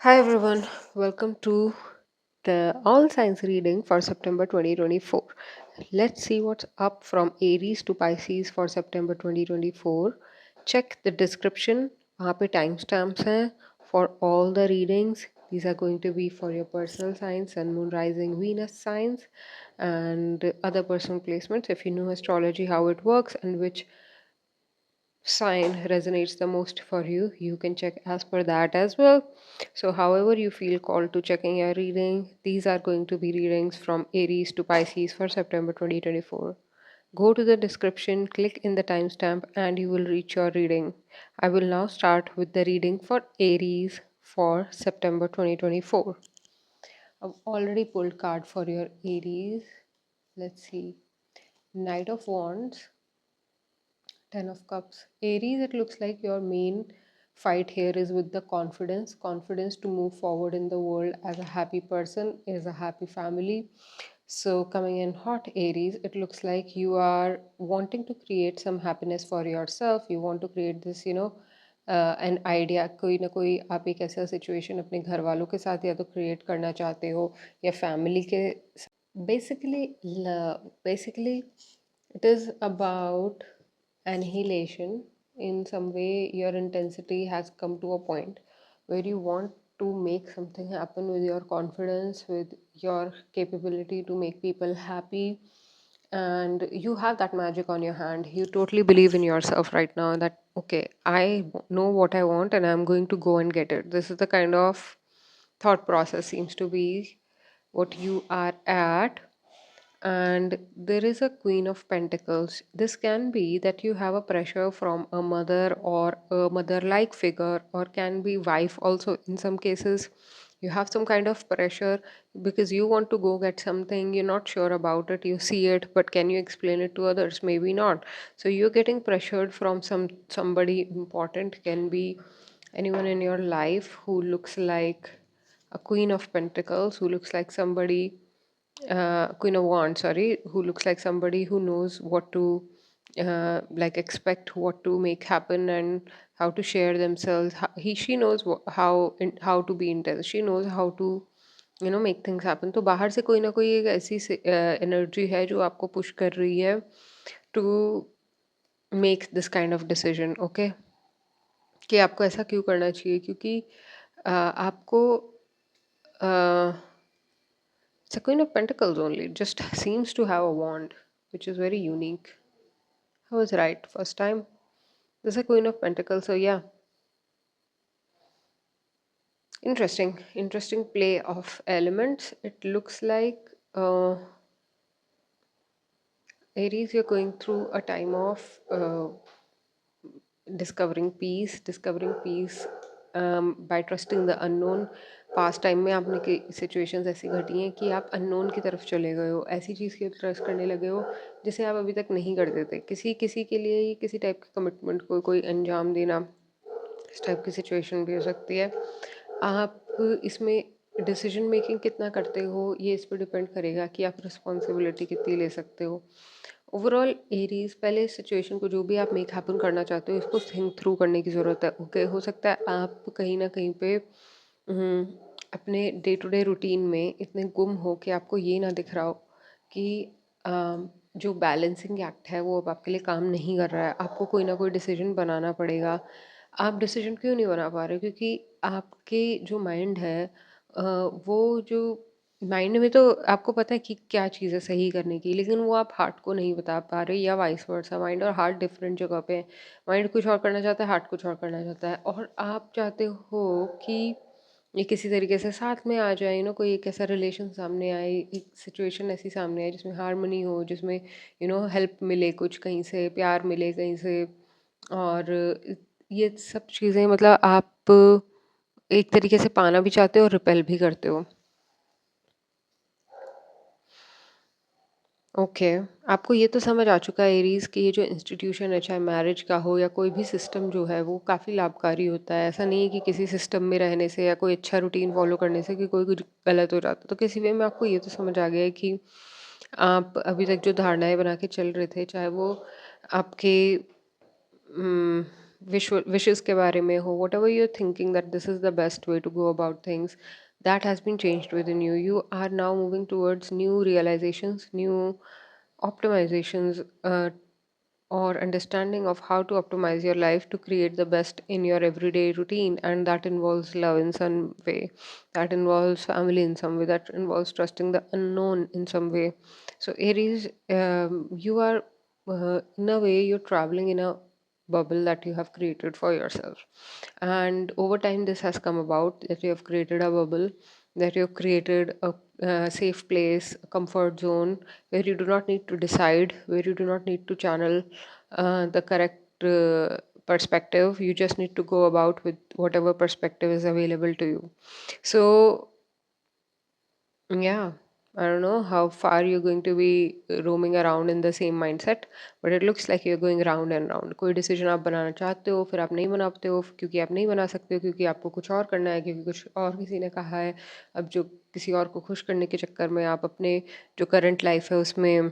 Hi everyone, welcome to the All Signs reading for September 2024. Let's see what's up from Aries to Pisces for September 2024. Check the description, वहाँ पे timestamps हैं for all the readings. These are going to be for your personal signs, Sun, Moon, Rising, Venus signs, and other personal placements. If you know astrology, how it works, and which sign resonates the most for you, you can check as per that as well. So however you feel called to checking your reading, these are going to be readings from Aries to Pisces for September 2024. Go to the description, click in the timestamp, and you will reach your reading. I will now start with the reading for Aries for September 2024. I've already pulled card for your Aries. Let's see. Knight of Wands, Ten of Cups. Aries, it looks like your main fight here is with the confidence to move forward in the world as a happy person, is a happy family. So coming in hot, Aries, it looks like you are wanting to create some happiness for yourself. You want to create this, an idea. कोई ना कोई आप एक ऐसा situation अपने घर वालों के साथ या तो क्रिएट करना चाहते हो या फैमिली के basically basically it is about annihilation. In some way your intensity has come to a point where you want to make something happen with your confidence, with your capability to make people happy, and you have that magic on your hand. You totally believe in yourself right now that okay, know what I want and I'm going to go and get it. This is the kind of thought process seems to be what you are at. And there is a Queen of Pentacles. This can be that you have a pressure from a mother or a mother like figure, or can be wife also. In some cases, you have some kind of pressure because you want to go get something, you're not sure about it, you see it, but can you explain it to others? Maybe not. So you're getting pressured from somebody important, can be anyone in your life who looks like a Queen of Pentacles, who looks like somebody, Queen of Wands, sorry, who looks like somebody who knows what to like expect, what to make happen, and how to share themselves. She knows how to be intense. She knows how to make things happen. तो बाहर से कोई ना कोई एक ऐसी energy है जो आपको पुश कर रही है to make this kind of decision. Okay, कि आपको ऐसा क्यों करना चाहिए, क्योंकि आपको it's a Queen of Pentacles only. Just seems to have a wand, which is very unique. I was right first time. This is a Queen of Pentacles, so yeah. Interesting play of elements. It looks like Aries, you're going through a time of discovering peace by trusting the unknown. Past time में आपने कई situations ऐसी घटी हैं कि आप unknown की तरफ चले गए हो, ऐसी चीज़ की ट्रस्ट करने लगे हो जिसे आप अभी तक नहीं करते थे. किसी किसी के लिए ही किसी टाइप की कमिटमेंट को कोई अंजाम देना, इस टाइप की सिचुएशन भी हो सकती है. आप इसमें डिसीजन मेकिंग कितना करते हो ये इस पर डिपेंड करेगा कि आप रिस्पॉन्सिबिलिटी कितनी ले सकते हो. ओवरऑल एरीज, पहले सिचुएशन को जो भी आप मेक हैपन करना चाहते हो इसको थिंक थ्रू करने की ज़रूरत है. ओके, हो सकता है आप कहीं ना कहीं पे अपने डे टू डे रूटीन में इतने गुम हो कि आपको ये ना दिख रहा हो कि जो बैलेंसिंग एक्ट है वो अब आपके लिए काम नहीं कर रहा है. आपको कोई ना कोई डिसीजन बनाना पड़ेगा. आप डिसीजन क्यों नहीं बना पा रहे? क्योंकि आपके जो माइंड है वो जो माइंड में तो आपको पता है कि क्या चीज़ है सही करने की, लेकिन वो आप हार्ट को नहीं बता पा रहे, या वाइस वर्सा. माइंड और हार्ट डिफरेंट जगह पे है. माइंड कुछ और करना चाहता है, हार्ट कुछ और करना चाहता है, और आप चाहते हो कि ये किसी तरीके से साथ में आ जाए. कोई एक ऐसा रिलेशन सामने आए, एक सिचुएशन ऐसी सामने आए जिसमें हारमोनी हो, जिसमें हेल्प मिले, कुछ कहीं से प्यार मिले कहीं से. और ये सब चीज़ें मतलब आप एक तरीके से पाना भी चाहते हो और रिपेल भी करते हो. ओके, आपको ये तो समझ आ चुका है एरीज कि ये जो इंस्टीट्यूशन है, चाहे मैरिज का हो या कोई भी सिस्टम जो है वो काफ़ी लाभकारी होता है. ऐसा नहीं है कि किसी सिस्टम में रहने से या कोई अच्छा रूटीन फॉलो करने से कि कोई कुछ गलत हो जाता. तो किसी वे में आपको ये तो समझ आ गया है कि आप अभी तक जो धारणाएं बना के चल रहे थे, चाहे वो आपके wishes के बारे में हो, whatever you're thinking that this is the best way to go about things, that has been changed within you. You are now moving towards new realizations, new optimizations, or understanding of how to optimize your life to create the best in your everyday routine, and that involves love in some way, that involves family in some way, that involves trusting the unknown in some way. So Aries, you are in a way you're traveling in a bubble that you have created for yourself, and over time this has come about that you have created a bubble, that you've created a safe place, a comfort zone, where you do not need to decide, where you do not need to channel the correct perspective. You just need to go about with whatever perspective is available to you. So yeah, I don't know how far you're going to be roaming around in the same mindset, but it looks like you're going round and round. कोई decision आप बनाना चाहते हो, फिर आप नहीं बनाते हो क्योंकि आप नहीं बना सकते हो, क्योंकि आपको कुछ और करना है, क्योंकि कुछ और किसी ने कहा है। अब जो किसी और को खुश करने के चक्कर में आप अपने जो करंट लाइफ है उसमें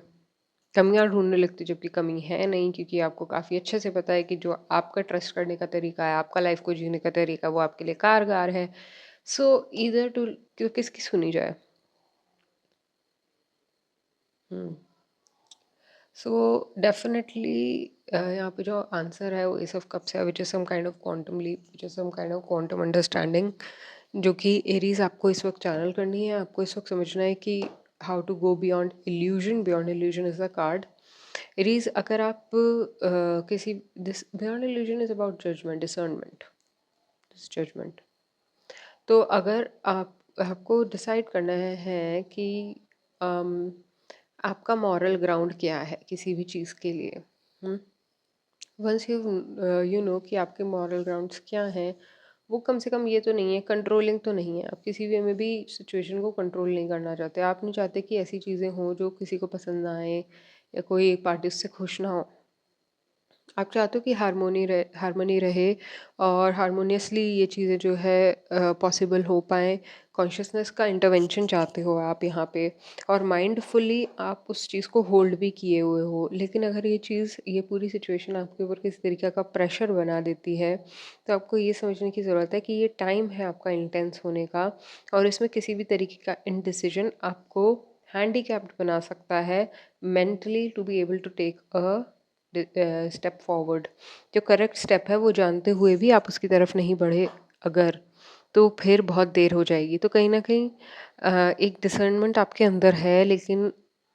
कमियां ढूंढने लगती हो, जबकि कमी है नहीं, क्योंकि आपको काफ़ी अच्छे से पता है कि जो आपका ट्रस्ट करने का तरीका है, आपका लाइफ को जीने का तरीका, वो आपके लिए कारगर है। सो इधर टू किसकी सुनी जाए? हम्म सो डेफिनेटली यहाँ पे जो आंसर है वो एस ऑफ कप्स है, which is some kind of quantum leap, which is some kind of quantum understanding, जो कि एरीज आपको इस वक्त चैनल करनी है। आपको इस वक्त समझना है कि how to go beyond illusion is the card. Aries, अगर आप किसी this beyond illusion is about judgement, discernment, this judgement. तो अगर आपको डिसाइड करना है कि um, आपका मॉरल ग्राउंड क्या है किसी भी चीज़ के लिए। वंस यू नो कि आपके मॉरल ग्राउंड्स क्या हैं, वो कम से कम ये तो नहीं है, कंट्रोलिंग तो नहीं है। आप किसी वे में भी सिचुएशन को कंट्रोल नहीं करना चाहते। आप नहीं चाहते कि ऐसी चीज़ें हों जो किसी को पसंद ना आए या कोई एक पार्टी उससे खुश ना हो। आप चाहते हो कि हारमोनी रहे और हारमोनियसली ये चीज़ें जो है पॉसिबल हो पाएँ। कॉन्शियसनेस का इंटरवेंशन चाहते हो आप यहाँ पे, और माइंडफुली आप उस चीज़ को होल्ड भी किए हुए हो। लेकिन अगर ये पूरी सिचुएशन आपके ऊपर किसी तरीके का प्रेशर बना देती है, तो आपको ये समझने की ज़रूरत है कि ये टाइम है आपका इंटेंस होने का, और इसमें किसी भी तरीके का इनडिसीजन आपको हैंडीकैप्ड बना सकता है mentally to be able to take a step forward. जो करेक्ट स्टेप है वो जानते हुए भी आप उसकी तरफ नहीं बढ़े अगर, तो फिर बहुत देर हो जाएगी। तो कहीं ना कहीं एक डिसर्नमेंट आपके अंदर है, लेकिन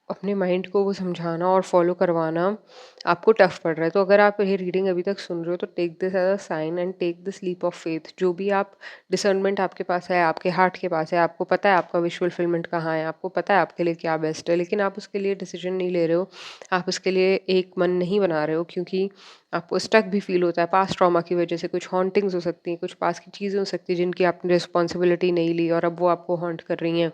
अपने माइंड को वो समझाना और फॉलो करवाना आपको टफ पड़ रहा है। तो अगर आप ये रीडिंग अभी तक सुन रहे हो, तो take this as a sign and take this leap of faith. जो भी आप डिसर्नमेंट आपके पास है, आपके हार्ट के पास है, आपको पता है आपका विश फुलफिलमेंट कहाँ है, आपको पता है आपके लिए क्या बेस्ट है, लेकिन आप उसके लिए डिसीजन नहीं ले रहे हो, आप उसके लिए एक मन नहीं बना रहे हो, क्योंकि आपको स्टक भी फील होता है पास्ट ट्रॉमा की वजह से। कुछ हॉन्टिंग्स हो सकती हैं, कुछ पास की चीज़ें हो सकती हैं जिनकी आपने रिस्पॉन्सिबिलिटी नहीं ली और अब वो आपको हॉन्ट कर रही हैं।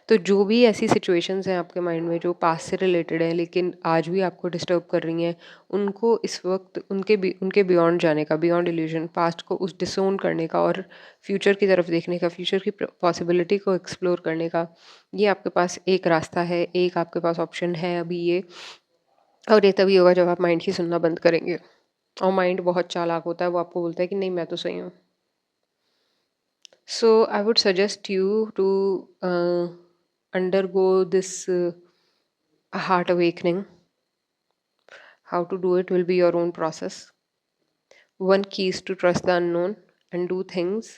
तो जो भी ऐसी सिचुएशंस हैं आपके माइंड में जो पास्ट से रिलेटेड हैं लेकिन आज भी आपको डिस्टर्ब कर रही हैं, उनको इस वक्त उनके बियॉन्ड जाने का, बियॉन्ड इल्यूजन, पास्ट को उस डिसोन करने का और फ्यूचर की तरफ देखने का, फ्यूचर की पॉसिबिलिटी को एक्सप्लोर करने का, ये आपके पास एक रास्ता है, एक आपके पास ऑप्शन है अभी ये। और ये तभी होगा जब आप माइंड की सुनना बंद करेंगे। और माइंड बहुत चालाक होता है, वो आपको बोलता है कि नहीं मैं तो सही हूँ। So I would suggest you to undergo this heart awakening. How to do it will be your own process. One key is to trust the unknown and do things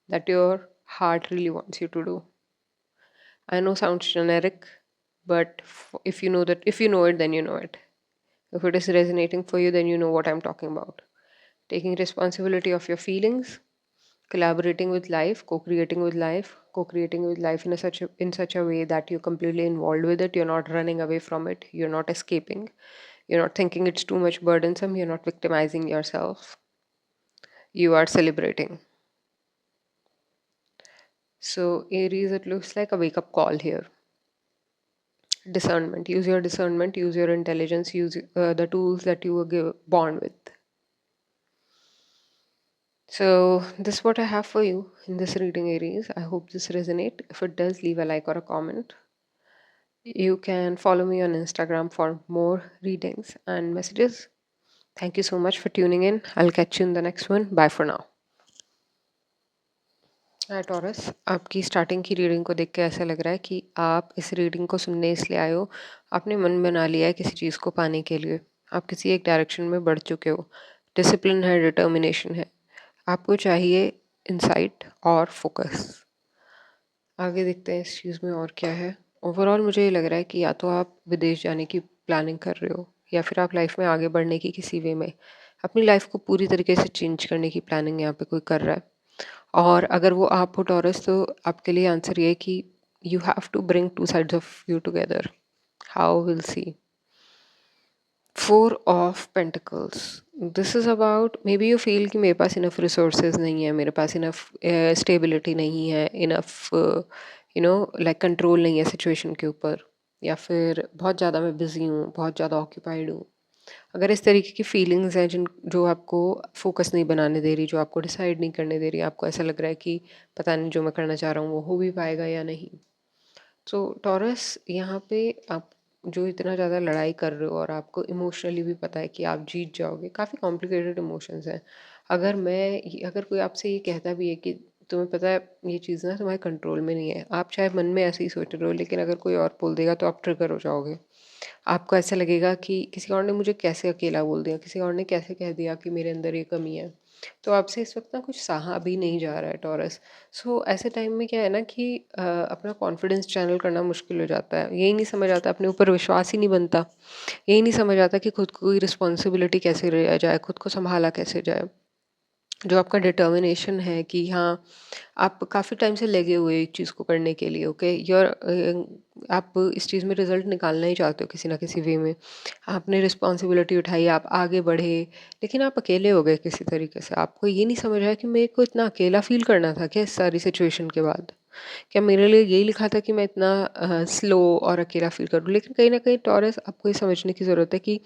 that your heart really wants you to do. I know sounds generic, but if you know it, then you know it. If it is resonating for you, then you know what I'm talking about. Taking responsibility of your feelings, collaborating with life, co-creating with life in such a way that you're completely involved with it. You're not running away from it. You're not escaping. You're not thinking it's too much burdensome. You're not victimizing yourself. You are celebrating. So Aries, it looks like a wake-up call here. Discernment. Use your discernment. Use your intelligence. Use the tools that you were born with. So this is what I have for you in this reading, Aries. I hope this resonates. If it does, leave a like or a comment. You can follow me on Instagram for more readings and messages. Thank you so much for tuning in. I'll catch you in the next one. Bye for now. Hi taurus, आपकी starting की reading को देख के ऐसा लग रहा है कि आप इस रीडिंग को सुनने इसलिए आए हो। आपने मन बना लिया है किसी चीज़ को पाने के लिए। आप किसी एक डायरेक्शन में बढ़ चुके हो। डिसिप्लिन है, डिटर्मिनेशन है। आपको चाहिए इंसाइट और फोकस। आगे देखते हैं इस चीज़ में और क्या है। ओवरऑल मुझे ये लग रहा है कि या तो आप विदेश जाने की प्लानिंग कर रहे हो या फिर आप लाइफ में आगे बढ़ने की किसी वे में अपनी लाइफ को पूरी तरीके से चेंज करने की प्लानिंग यहाँ पे कोई कर रहा है। और अगर वो आप हो टॉरस, तो आपके लिए आंसर ये है कि you have to bring two sides of you together. How will see. Four of pentacles, this is about maybe you feel कि मेरे पास इनफ रिसोर्सेज नहीं है, मेरे पास इनफ स्टेबिलिटी नहीं है, इनफ लाइक कंट्रोल नहीं है सिचुएशन के ऊपर, या फिर बहुत ज़्यादा मैं बिज़ी हूँ, बहुत ज़्यादा ऑक्यूपाइड हूँ। अगर इस तरीके की फीलिंग्स हैं जिन जो आपको फोकस नहीं बनाने दे रही, जो आपको डिसाइड नहीं करने दे रही, आपको ऐसा लग रहा है कि पता नहीं जो मैं करना चाह रहा हूँ वो हो भी पाएगा या नहीं। तो टॉरस, यहाँ पे आप जो इतना ज़्यादा लड़ाई कर रहे हो और आपको इमोशनली भी पता है कि आप जीत जाओगे, काफ़ी कॉम्प्लिकेटेड इमोशंस हैं। अगर कोई आपसे ये कहता भी है कि तुम्हें पता है ये चीज़ ना तुम्हारे कंट्रोल में नहीं है, आप चाहे मन में ऐसे ही सोच रहे हो, लेकिन अगर कोई और बोल देगा तो आप ट्रिगर हो जाओगे। आपको ऐसा लगेगा कि किसी और ने मुझे कैसे अकेला बोल दिया, किसी और ने कैसे कह दिया कि मेरे अंदर ये कमी है। तो आपसे इस वक्त ना कुछ सहा भी नहीं जा रहा है टॉरस। सो ऐसे टाइम में क्या है ना कि अपना कॉन्फिडेंस चैनल करना मुश्किल हो जाता है। यही नहीं समझ आता, अपने ऊपर विश्वास ही नहीं बनता। यही नहीं समझ आता कि खुद को रिस्पॉन्सिबिलिटी कैसे लिया जाए, खुद को संभाला कैसे जाए। जो आपका डिटर्मिनेशन है कि हाँ, आप काफ़ी टाइम से लगे हुए एक चीज़ को करने के लिए, ओके, आप इस चीज़ में रिजल्ट निकालना ही चाहते हो किसी ना किसी वे में। आपने रिस्पॉन्सिबिलिटी उठाई, आप आगे बढ़े, लेकिन आप अकेले हो गए किसी तरीके से। आपको ये नहीं समझ आया कि मेरे को इतना अकेला फील करना था क्या इस सारी सिचुएशन के बाद? क्या मेरे लिए यही लिखा था कि मैं इतना स्लो और अकेला फील करूँ? लेकिन कहीं ना कहीं टॉरस, आपको ये समझने की ज़रूरत है कि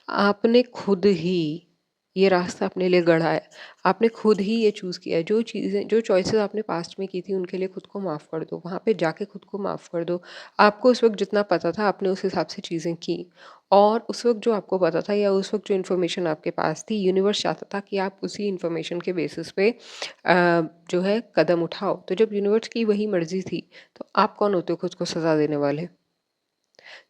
आपने खुद ही ये रास्ता अपने लिए गढ़ा है। आपने खुद ही ये चूज़ किया है। जो चॉइसेस आपने पास्ट में की थी, उनके लिए खुद को माफ़ कर दो। वहाँ पे जाके खुद को माफ़ कर दो। आपको उस वक़्त जितना पता था, आपने उस हिसाब से चीज़ें की। और उस वक़्त जो आपको पता था या उस वक़्त जो इन्फॉर्मेशन आपके पास थी, यूनिवर्स चाहता था कि आप उसी इन्फॉर्मेशन के बेसिस पे जो है कदम उठाओ। तो जब यूनिवर्स की वही मर्ज़ी थी, तो आप कौन होते हो खुद को सज़ा देने वाले?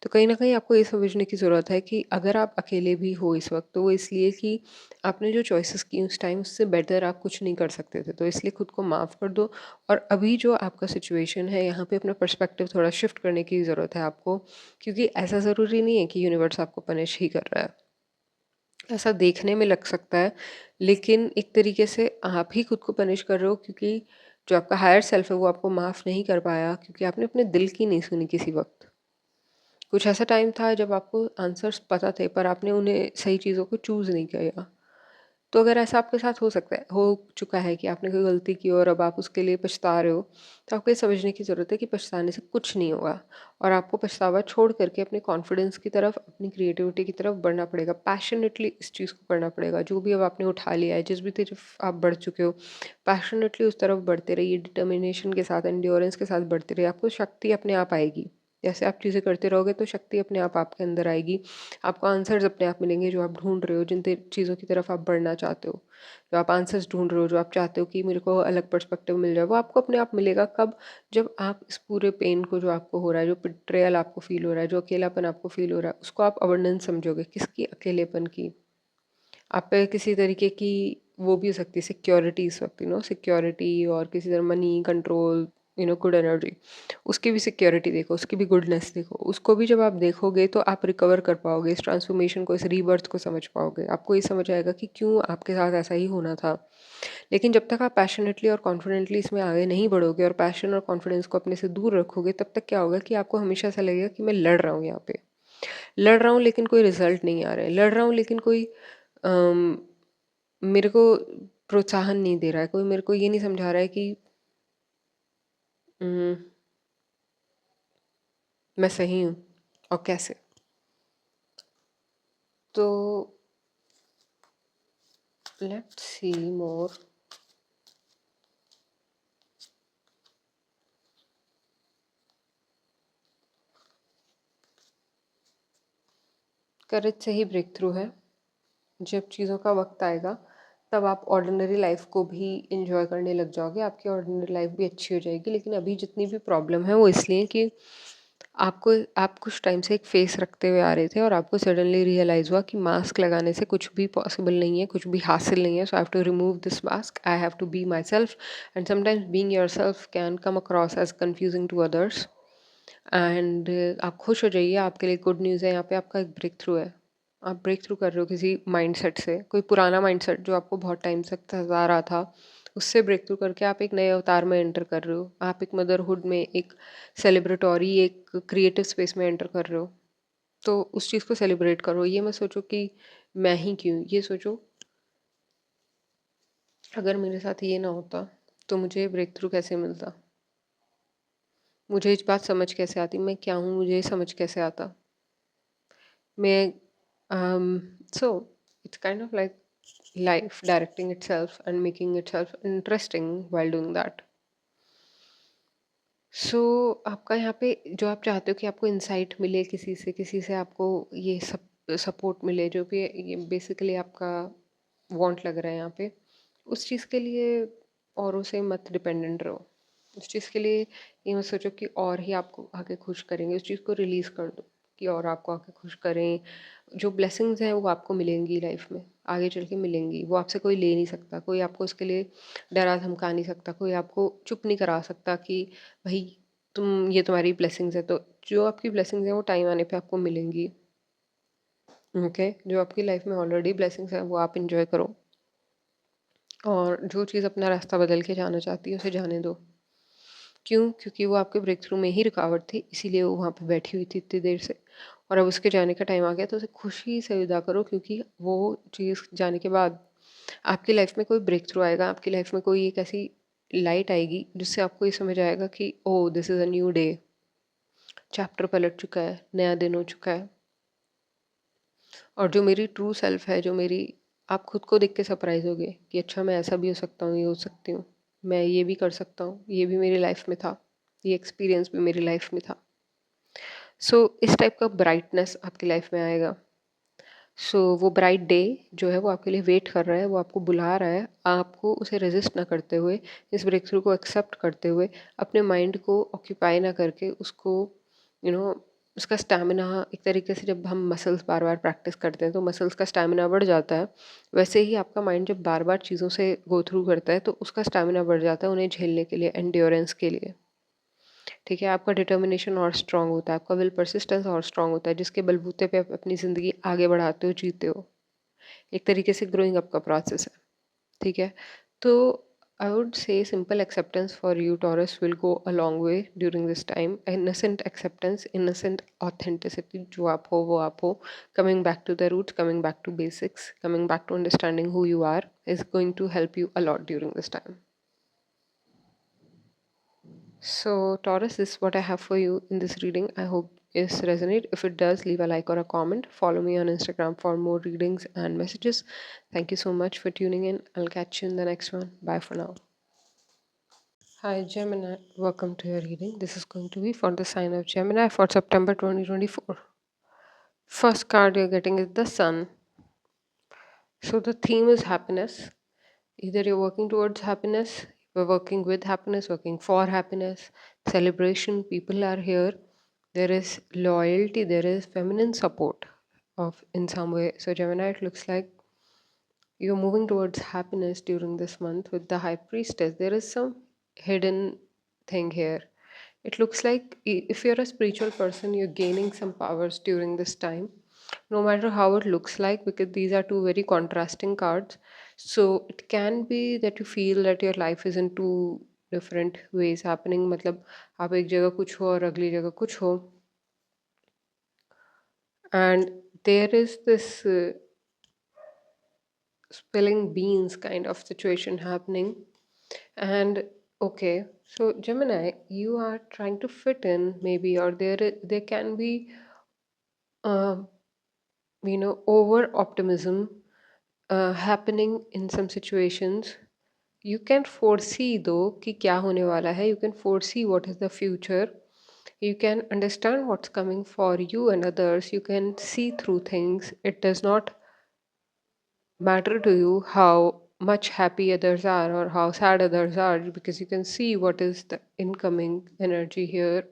तो कहीं न कहीं आपको ये समझने की ज़रूरत है कि अगर आप अकेले भी हो इस वक़्त, तो वो इसलिए कि आपने जो चॉइसेस की उस टाइम, उससे बेटर आप कुछ नहीं कर सकते थे। तो इसलिए खुद को माफ़ कर दो। और अभी जो आपका सिचुएशन है, यहाँ पे अपना पर्सपेक्टिव थोड़ा शिफ्ट करने की ज़रूरत है आपको, क्योंकि ऐसा ज़रूरी नहीं है कि यूनिवर्स आपको पनिश ही कर रहा है। ऐसा देखने में लग सकता है, लेकिन एक तरीके से आप ही खुद को पनिश कर रहे हो, क्योंकि जो आपका हायर सेल्फ है वो आपको माफ़ नहीं कर पाया, क्योंकि आपने अपने दिल की नहीं सुनी किसी वक़्त। कुछ ऐसा टाइम था जब आपको आंसर्स पता थे, पर आपने उन्हें सही चीज़ों को चूज़ नहीं किया। तो अगर ऐसा आपके साथ हो चुका है कि आपने कोई गलती की और अब आप उसके लिए पछता रहे हो, तो आपको ये समझने की ज़रूरत है कि पछताने से कुछ नहीं होगा। और आपको पछतावा छोड़ करके अपने कॉन्फिडेंस की तरफ, अपनी क्रिएटिविटी की तरफ बढ़ना पड़ेगा। पैशनेटली इस चीज़ को करना पड़ेगा। जो भी अब आपने उठा लिया है, जिस भी तरफ आप बढ़ चुके हो, पैशनेटली उस तरफ बढ़ते रहिए, डिटर्मिनेशन के साथ, एंड्योरेंस के साथ बढ़ते रहिए। आपको शक्ति अपने आप आएगी। जैसे आप चीज़ें करते रहोगे तो शक्ति अपने आप आपके अंदर आएगी। आपको आंसर्स अपने आप मिलेंगे जो आप ढूँढ रहे हो, चीज़ों की तरफ आप बढ़ना चाहते हो। जो आप आंसर्स ढूँढ रहे हो, जो आप चाहते हो कि मेरे को अलग पर्सपेक्टिव मिल जाए, वो आपको अपने आप मिलेगा। कब? जब आप इस पूरे पेन को, जो आपको हो रहा है, जो बिट्रेयल आपको फ़ील हो रहा है, जो अकेलापन आपको फ़ील हो रहा है, उसको आप अबंडेंस समझोगे। किसकी? अकेलेपन की। आप पे किसी तरीके की वो भी हो सकती है सिक्योरिटी इस वक्त, सिक्योरिटी, और किसी तरह मनी कंट्रोल, गुड एनर्जी। उसकी भी सिक्योरिटी देखो, उसकी भी गुडनेस देखो। उसको भी जब आप देखोगे तो आप रिकवर कर पाओगे, इस ट्रांसफॉर्मेशन को, इस रीबर्थ को समझ पाओगे। आपको ये समझ आएगा कि क्यों आपके साथ ऐसा ही होना था। लेकिन जब तक आप पैशनेटली और कॉन्फिडेंटली इसमें आगे नहीं बढ़ोगे और पैशन और कॉन्फिडेंस को अपने से दूर रखोगे, तब तक क्या होगा कि आपको हमेशा ऐसा लगेगा कि मैं लड़ रहा हूँ यहाँ पे, लड़ रहा हूँ लेकिन कोई रिजल्ट नहीं आ रहा है, लड़ रहा हूँ लेकिन कोई अम, मेरे को प्रोत्साहन नहीं दे रहा है, कोई मेरे को ये नहीं समझा रहा है कि अम, मैं सही हूँ और कैसे। तो लेट्स सी मोर। करेज से ही ब्रेक थ्रू है। जब चीज़ों का वक्त आएगा तब आप ऑर्डिनरी लाइफ को भी इंजॉय करने लग जाओगे, आपकी ऑर्डिनरी लाइफ भी अच्छी हो जाएगी। लेकिन अभी जितनी भी प्रॉब्लम है वो इसलिए कि आपको आप कुछ टाइम से एक फेस रखते हुए आ रहे थे और आपको सडनली रियलाइज़ हुआ कि मास्क लगाने से कुछ भी पॉसिबल नहीं है, कुछ भी हासिल नहीं है। So I have to remove this mask, I have to be myself, and sometimes being yourself can come across as confusing to others. And आप खुश हो जाइए, आपके लिए गुड न्यूज़ है, यहाँ पे आपका एक ब्रेक थ्रू है। आप ब्रेक थ्रू कर रहे हो किसी माइंडसेट से, कोई पुराना माइंडसेट जो आपको बहुत टाइम तक सता रहा था, उससे ब्रेक थ्रू करके आप एक नए अवतार में एंटर कर रहे हो। आप एक मदरहुड में, एक सेलिब्रेटरी, एक क्रिएटिव स्पेस में एंटर कर रहे हो। तो उस चीज़ को सेलिब्रेट करो। ये मत सोचो कि मैं ही क्यों, ये सोचो अगर मेरे साथ ये ना होता तो मुझे ब्रेक थ्रू कैसे मिलता, मुझे इस बात समझ कैसे आती, मैं क्या हूँ मुझे समझ कैसे आता। मैं so it's kind of like life directing itself and making itself interesting while doing that. सो आपका यहाँ पे जो आप चाहते हो कि आपको इंसाइट मिले किसी से आपको ये सब सपोर्ट मिले, जो भी ये बेसिकली आपका वांट लग रहा है यहाँ पे, उस चीज़ के लिए औरों से मत डिपेंडेंट रहो। उस चीज़ के लिए ये मत सोचो कि और ही आपको आके खुश करेंगे, उस चीज़ को रिलीज़ कर दो कि और आपको आके खुश करें। जो ब्लेसिंग्स हैं वो आपको मिलेंगी लाइफ में, आगे चल के मिलेंगी। वो आपसे कोई ले नहीं सकता, कोई आपको उसके लिए डरा धमका नहीं सकता, कोई आपको चुप नहीं करा सकता कि भाई ये तुम्हारी ब्लेसिंग्स है। तो जो आपकी ब्लेसिंग्स हैं वो टाइम आने पे आपको मिलेंगी। ओके, जो आपकी लाइफ में ऑलरेडी ब्लेसिंग्स हैं वो आप इंजॉय करो, और जो चीज़ अपना रास्ता बदल के जाना चाहती है उसे जाने दो। क्यों? क्योंकि वो आपके ब्रेक थ्रू में ही रुकावट थी, इसीलिए वो वहाँ पे बैठी हुई थी इतनी देर से, और अब उसके जाने का टाइम आ गया तो उसे खुशी से विदा करो, क्योंकि वो चीज़ जाने के बाद आपकी लाइफ में कोई ब्रेक थ्रू आएगा, आपकी लाइफ में कोई एक ऐसी लाइट आएगी जिससे आपको ये समझ आएगा कि oh this is a new day, chapter पलट चुका है, नया दिन हो चुका है। और जो मेरी ट्रू सेल्फ है, जो मेरी, आप खुद को देख के सरप्राइज होगे कि अच्छा मैं ऐसा भी हो सकता हूँ, ये हो सकती हूँ, मैं ये भी कर सकता हूँ, ये भी मेरी लाइफ में था, ये एक्सपीरियंस भी मेरी लाइफ में था। सो इस टाइप का ब्राइटनेस आपकी लाइफ में आएगा। वो ब्राइट डे जो है वो आपके लिए वेट कर रहा है, वो आपको बुला रहा है। आपको उसे रेजिस्ट ना करते हुए, इस ब्रेक थ्रू को एक्सेप्ट करते हुए, अपने माइंड को ऑक्यूपाई ना करके उसको यू नो उसका स्टैमिना, एक तरीके से जब हम मसल्स बार बार प्रैक्टिस करते हैं तो मसल्स का स्टैमिना बढ़ जाता है, वैसे ही आपका माइंड जब बार बार चीज़ों से गो थ्रू करता है तो उसका स्टैमिना बढ़ जाता है उन्हें झेलने के लिए, एंड्योरेंस के लिए। ठीक है, आपका डिटर्मिनेशन और स्ट्रांग होता है, आपका विल परसिस्टेंस और स्ट्रांग होता है, जिसके बलबूते पे आप अपनी ज़िंदगी आगे बढ़ाते हो, जीते हो। एक तरीके से ग्रोइंग अप का प्रोसेस है। ठीक है, तो I would say simple acceptance for you Taurus will go a long way during this time. Innocent acceptance, innocent authenticity, जो आप हो वो आप हो। Coming back to the roots, coming back to basics, coming back to understanding who you are is going to help you a lot during this time. So, Taurus, this is what I have for you in this reading. I hope this resonate. If it does, leave a like or a comment. Follow me on Instagram for more readings and messages. Thank you so much for tuning in. I'll catch you in the next one. Bye for now. Hi, Gemini. Welcome to your reading. This is going to be for the sign of Gemini for September 2024. First card you're getting is the Sun. So, the theme is happiness. Either you're working towards happiness, you're working with happiness, working for happiness, celebration, people are here. There is loyalty, there is feminine support of in some way. So Gemini, it looks like you're moving towards happiness during this month with the High Priestess. There is some hidden thing here. It looks like if you're a spiritual person, you're gaining some powers during this time, no matter how it looks like, because these are two very contrasting cards. So it can be that you feel that your life is in two different ways happening. मतलब आप एक जगह कुछ हो और अगली जगह कुछ हो, and there is this spilling beans kind of situation happening. And okay, so Gemini, you are trying to fit in maybe, or there can be um, over optimism happening in some situations. You can foresee though कि क्या होने वाला है. You can foresee what is the future. You can understand what's coming for you and others. You can see through things. It does not matter to you how much happy others are or how sad others are, because you can see what is the incoming energy here.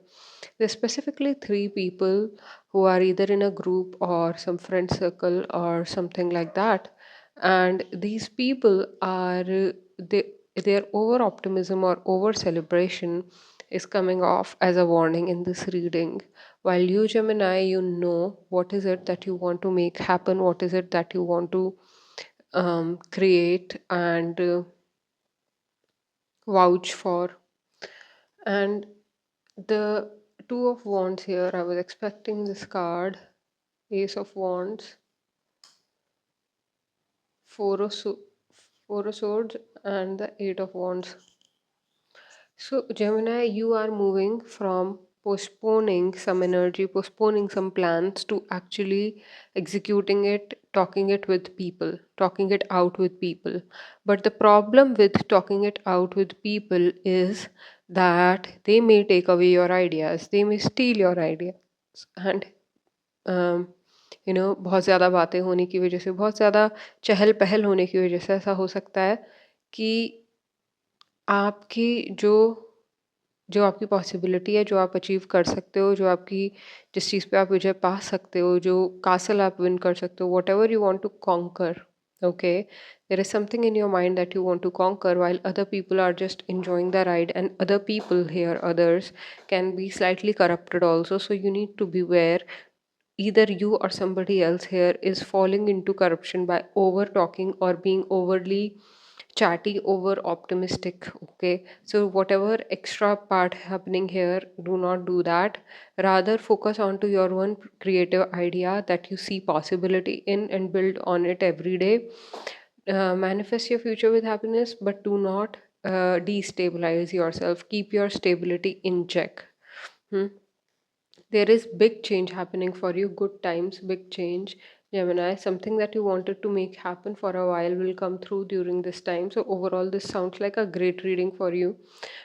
There's specifically three people who are either in a group or some friend circle or something like that, and these people are they their over optimism or over celebration is coming off as a warning in this reading. While you, Gemini, you know what is it that you want to make happen, what is it that you want to create and vouch for. And the Two of Wands here, I was expecting this card. Ace of Wands, Four of, Four of Swords, and the Eight of Wands. So, Gemini, you are moving from postponing some energy, postponing some plans to actually executing it, talking it with people, talking it out with people. But the problem with talking it out with people is that they may take away your ideas, they may steal your ideas. And बहुत ज़्यादा बातें होने की वजह से, बहुत ज़्यादा चहल पहल होने की वजह से ऐसा हो सकता है कि आपकी जो जो आपकी पॉसिबिलिटी है, जो आप अचीव कर सकते हो, जो आपकी जिस चीज़ पे आप विजय पा सकते हो, जो कासल आप विन कर सकते हो, whatever you want to conquer, okay, there is something in your mind that you want to conquer, while other people are just enjoying the ride, and other people here, others can be slightly corrupted also. So you need to beware, either you or somebody else here is falling into corruption by over talking or being overly chatty, over optimistic. Okay, so whatever extra part happening here, do not do that. Rather focus on to your one creative idea that you see possibility in and build on it every day. Manifest your future with happiness, but do not destabilize yourself. Keep your stability in check. Hmm? There is big change happening for you, good times, big change. Gemini, something that you wanted to make happen for a while will come through during this time. So overall this sounds like a great reading for you.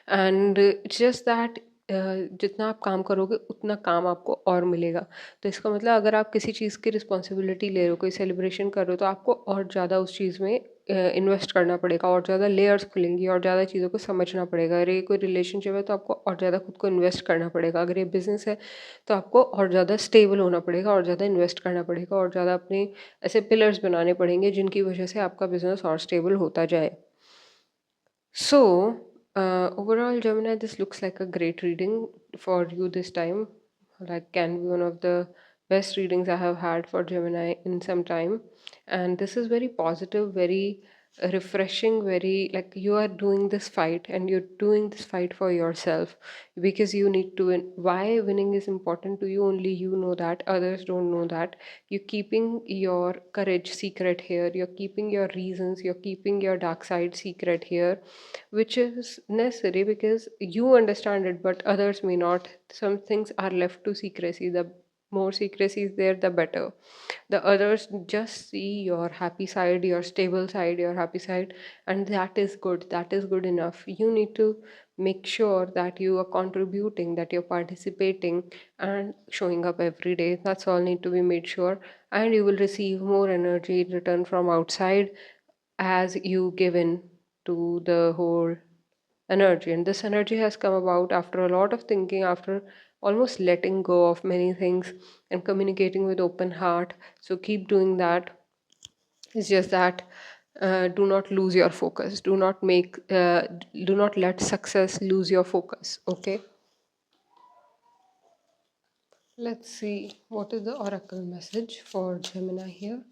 And it's just that जितना आप काम करोगे उतना काम आपको और मिलेगा। तो इसका मतलब अगर आप किसी चीज़ की रिस्पॉन्सिबिलिटी ले रहे हो, कोई सेलिब्रेशन कर रहे हो, तो आपको और ज़्यादा उस चीज़ में इन्वेस्ट करना पड़ेगा, और ज़्यादा लेयर्स खुलेंगी, और ज़्यादा चीज़ों को समझना पड़ेगा। अगर ये कोई रिलेशनशिप है तो आपको और ज़्यादा खुद को इन्वेस्ट करना पड़ेगा। अगर ये बिज़नेस है तो आपको और ज़्यादा स्टेबल होना पड़ेगा, और ज़्यादा इन्वेस्ट करना पड़ेगा, और ज़्यादा अपने ऐसे पिलर्स बनाने पड़ेंगे जिनकी वजह से आपका बिज़नेस और स्टेबल होता जाए। So, overall, Gemini, this looks like a great reading for you this time. Like, can be one of the best readings I have had for Gemini in some time. And this is very positive, very refreshing, very like you are doing this fight, and you're doing this fight for yourself because you need to win. Why winning is important to you, only you know that, others don't know that. You're keeping your courage secret here, you're keeping your reasons, you're keeping your dark side secret here, which is necessary because you understand it, but others may not. Some things are left to secrecy. The more secrecy is there, the better. The others just see your happy side, your stable side, your happy side, and that is good. That is good enough. You need to make sure that you are contributing, that you're participating and showing up every day. That's all need to be made sure. And you will receive more energy in return from outside as you give in to the whole energy. And this energy has come about after a lot of thinking, after almost letting go of many things and communicating with open heart. So keep doing that. It's just that do not lose your focus. Do not let success lose your focus. Okay. Let's see what is the oracle message for Gemini here.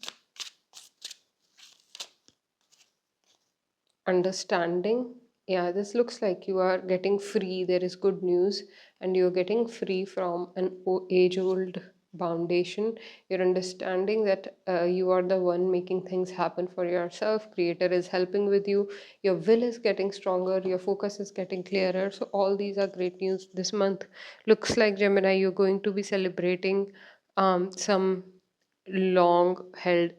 Understanding. Yeah, this looks like you are getting free. There is good news, and you're getting free from an age old foundation. You're understanding that you are the one making things happen for yourself. Creator is helping with you. Your will is getting stronger. Your focus is getting clearer. So, all these are great news this month. Looks like, Gemini, you're going to be celebrating some long held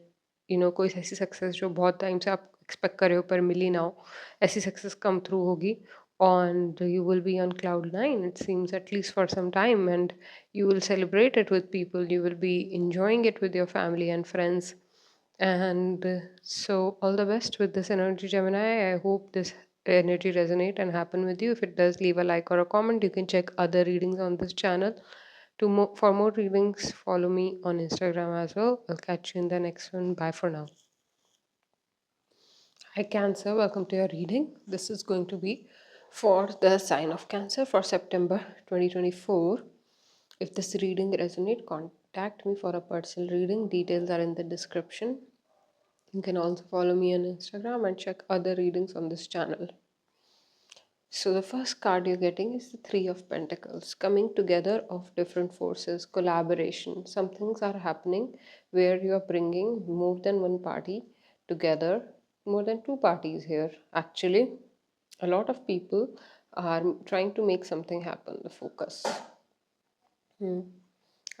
कोई ऐसी success जो बहुत time से आप expect कर रहे हो पर मिली ना हो, ऐसी सक्सेस कम थ्रू होगी, and you will be on cloud nine, it seems, at least for some time, and you will celebrate it with people, you will be enjoying it with your family and friends. And so, all the best with this energy, Gemini. I hope this energy resonate and happen with you. If it does, leave a like or a comment. You can check other readings on this channel. For more readings, follow me on Instagram as well. I'll catch you in the next one. Bye for now. Hi, Cancer. Welcome to your reading. This is going to be for the sign of Cancer for September 2024. If this reading resonates, contact me for a personal reading. Details are in the description. You can also follow me on Instagram and check other readings on this channel. So the first card you're getting is the Three of Pentacles, coming together of different forces, collaboration. Some things are happening where you're bringing more than one party together, more than two parties here. Actually, a lot of people are trying to make something happen, the focus.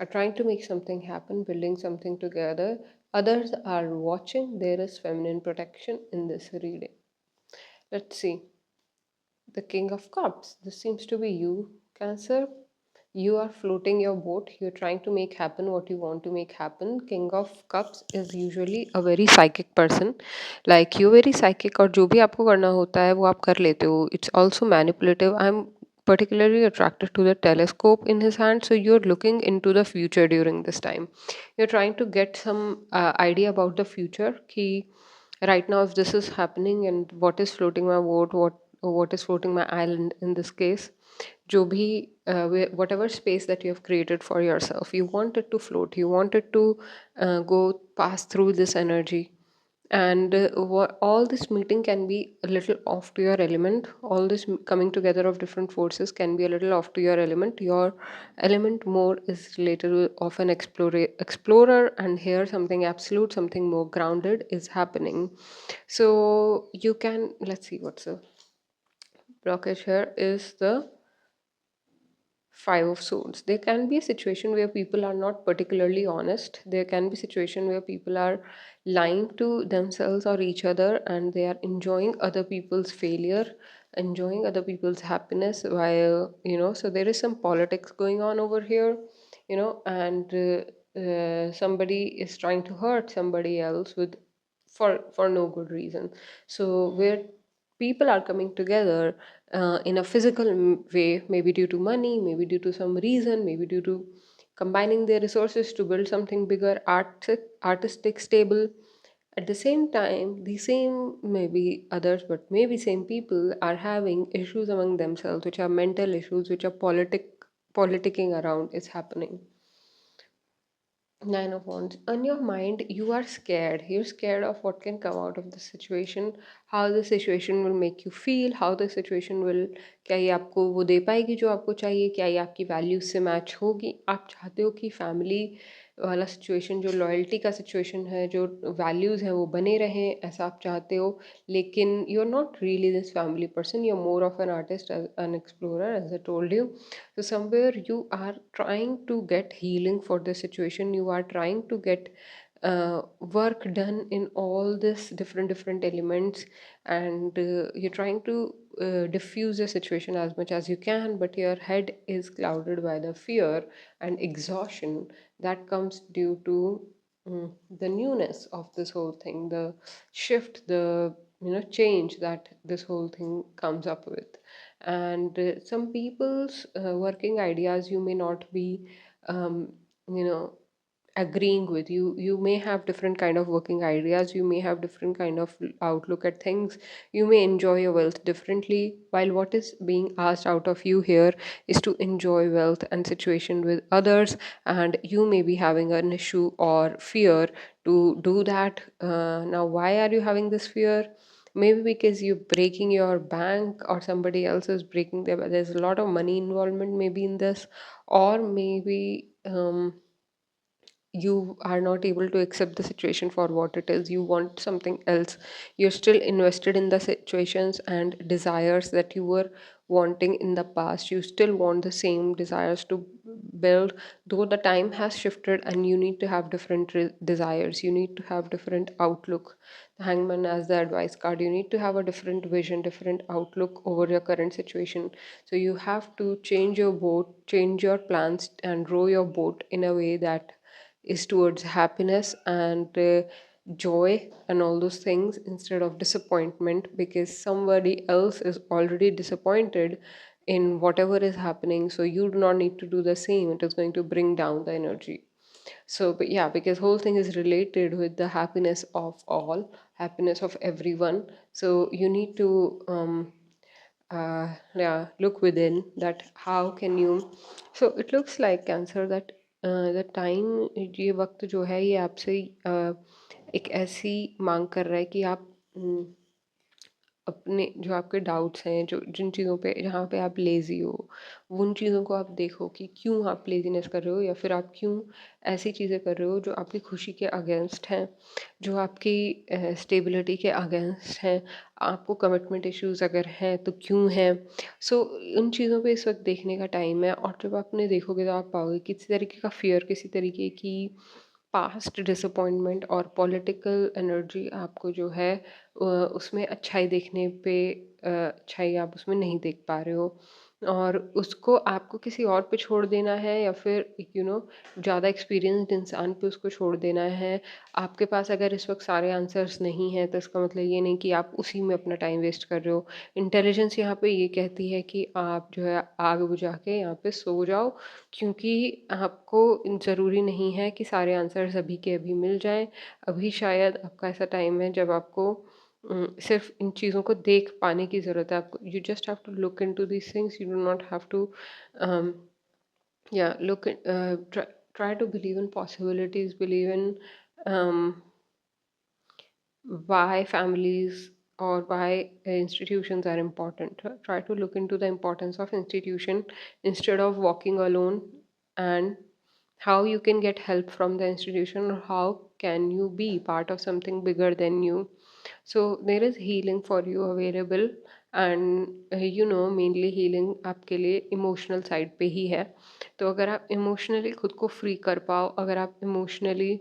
Are trying to make something happen, building something together. Others are watching. There is feminine protection in this reading. Let's see. The King of Cups. This seems to be you, Cancer. You are floating your boat. You're trying to make happen what you want to make happen. King of Cups is usually a very psychic person. Like you're very psychic और जो भी आपको करना होता है वो आप कर लेते हो. It's also manipulative. I'm particularly attracted to the telescope in his hand. So you're looking into the future during this time. You're trying to get some idea about the future. Ki right now if this is happening and what is floating my boat, what is floating my island in this case, जो भी whatever space that you have created for yourself, you want it to float, you want it to go pass through this energy. And all this meeting can be a little off to your element. All this coming together of different forces can be a little off to your element. Your element more is related to of an explorer, and here something absolute, something more grounded is happening. So you can, let's see what's the blockage here is the Five of Swords. There can be a situation where people are not particularly honest. There can be a situation where people are lying to themselves or each other, and they are enjoying other people's failure, enjoying other people's happiness while, so there is some politics going on over here, and somebody is trying to hurt somebody else with for no good reason. So where people are coming together in a physical way, maybe due to money, maybe due to some reason, maybe due to combining their resources to build something bigger, artistic, stable. At the same time, the same, maybe others, but maybe same people are having issues among themselves, which are mental issues, which are politicking around is happening. Nine of Wands. On your mind, you are scared. You're scared of what can come out of the situation, how the situation will make you feel, how the situation will, क्या ये आपको वो दे पाएगी जो आपको चाहिए, क्या ये आपकी वैल्यूज से मैच होगी. आप चाहते हो कि फैमिली वाला सिचुएशन, जो लॉयल्टी का सिचुएशन है, जो वैल्यूज़ हैं वो बने रहें, ऐसा आप चाहते हो. लेकिन you are not really this family person, you are more of an artist, an explorer, as I told you. So somewhere you are trying to get healing for the situation. You are trying to get work done in all this different elements, and you're trying to diffuse the situation as much as you can, but your head is clouded by the fear and exhaustion that comes due to the newness of this whole thing, the shift, the change that this whole thing comes up with. And some people's working ideas you may not be um, you know agreeing with. You may have different kind of working ideas, you may have different kind of outlook at things, you may enjoy your wealth differently, while what is being asked out of you here is to enjoy wealth and situation with others, and you may be having an issue or fear to do that. Now why are you having this fear? Maybe because you're breaking your bank or somebody else is breaking there's a lot of money involvement maybe in this, or maybe you are not able to accept the situation for what it is. You want something else. You're still invested in the situations and desires that you were wanting in the past. You still want the same desires to build, though the time has shifted and you need to have different desires. You need to have different outlook. The Hangman as the advice card, you need to have a different vision, different outlook over your current situation. So you have to change your boat, change your plans, and row your boat in a way that is towards happiness, and joy and all those things instead of disappointment, because somebody else is already disappointed in whatever is happening, so you do not need to do the same. It is going to bring down the energy. So, but yeah, because whole thing is related with the happiness of all, happiness of everyone. So you need to yeah, look within that how can you. So it looks like Cancer that the time, ये वक्त जो है ये आपसे एक ऐसी मांग कर रहा है कि आप अपने जो आपके डाउट्स हैं, जो जिन चीज़ों पे जहाँ पे आप लेज़ी हो, उन चीज़ों को आप देखो कि क्यों आप लेज़ीनेस कर रहे हो, या फिर आप क्यों ऐसी चीज़ें कर रहे हो जो आपकी खुशी के अगेंस्ट हैं, जो आपकी स्टेबिलिटी के अगेंस्ट हैं, आपको कमिटमेंट इश्यूज़ अगर हैं तो क्यों हैं। सो उन चीज़ों पे इस वक्त देखने का टाइम है, और जब आप उन्हें देखोगे तो आप पाओगे किसी तरीके का फियर, किसी तरीके की पास्ट डिसअपॉइंटमेंट और पॉलिटिकल एनर्जी आपको जो है उसमें अच्छाई देखने पे अच्छाई आप उसमें नहीं देख पा रहे हो, और उसको आपको किसी और पे छोड़ देना है, या फिर ज़्यादा एक्सपीरियंस्ड इंसान पे उसको छोड़ देना है। आपके पास अगर इस वक्त सारे आंसर्स नहीं हैं तो इसका मतलब ये नहीं कि आप उसी में अपना टाइम वेस्ट कर रहे हो। इंटेलिजेंस यहाँ पे ये कहती है कि आप जो है आग बुझा के यहाँ पे सो जाओ, क्योंकि आपको ज़रूरी नहीं है कि सारे आंसर्स अभी के अभी मिल जाएं। अभी शायद आपका ऐसा टाइम है जब आपको सिर्फ इन चीज़ों को देख पाने की ज़रूरत है। आपको you just have to look into these things, you do not have to या look try to believe in possibilities, believe in why families or why institutions are important. Try to look into the importance of institution instead of walking alone, and how you can get help from the institution, or how can you be part of something bigger than you. So there is healing for you available, and mainly healing आपके लिए emotional side पे ही है। तो अगर आप emotionally खुद को free कर पाओ, अगर आप इमोशनली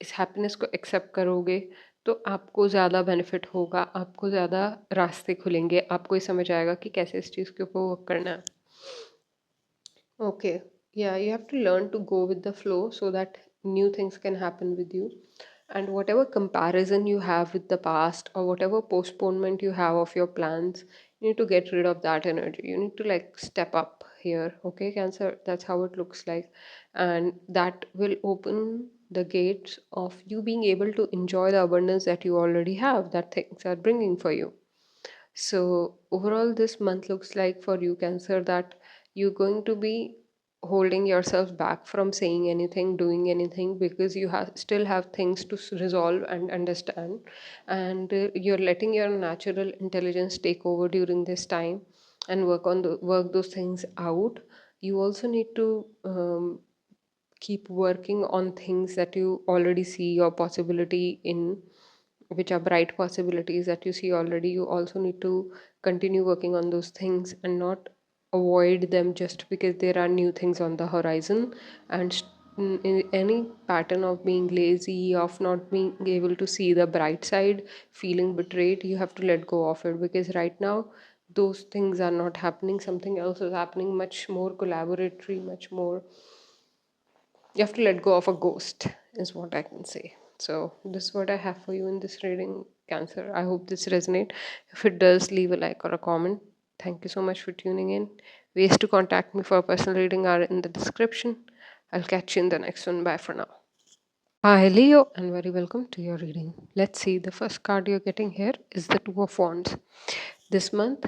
इस हैप्पीनेस को एक्सेप्ट करोगे, तो आपको ज़्यादा बेनिफिट होगा, आपको ज़्यादा रास्ते खुलेंगे, आपको ये समझ आएगा कि कैसे इस चीज़ के ऊपर वर्क करना है। Okay, yeah, you have to learn to go with the flow so that new things can happen with you. And whatever comparison you have with the past, or whatever postponement you have of your plans, you need to get rid of that energy. You need to like step up here, okay, Cancer? That's how it looks like. And that will open the gates of you being able to enjoy the abundance that you already have, that things are bringing for you. So, overall, this month looks like for you, Cancer, that you're going to be holding yourself back from saying anything, doing anything, because you still have things to resolve and understand, and you're letting your natural intelligence take over during this time and work those things out. You also need to keep working on things that you already see your possibility in, which are bright possibilities that you see already. You also need to continue working on those things and not avoid them just because there are new things on the horizon. And in any pattern of being lazy, of not being able to see the bright side, feeling betrayed, you have to let go of it, because right now those things are not happening. Something else is happening, much more collaboratory, much more. You have to let go of a ghost, is what I can say. So this is what I have for you in this reading, Cancer. I hope this resonate. If it does, leave a like or a comment. Thank you so much for tuning in. Ways to contact me for a personal reading are in the description. I'll catch you in the next one. Bye for now. Hi Leo, and very welcome to your reading. Let's see, the first card you're getting here is the Two of Wands. This month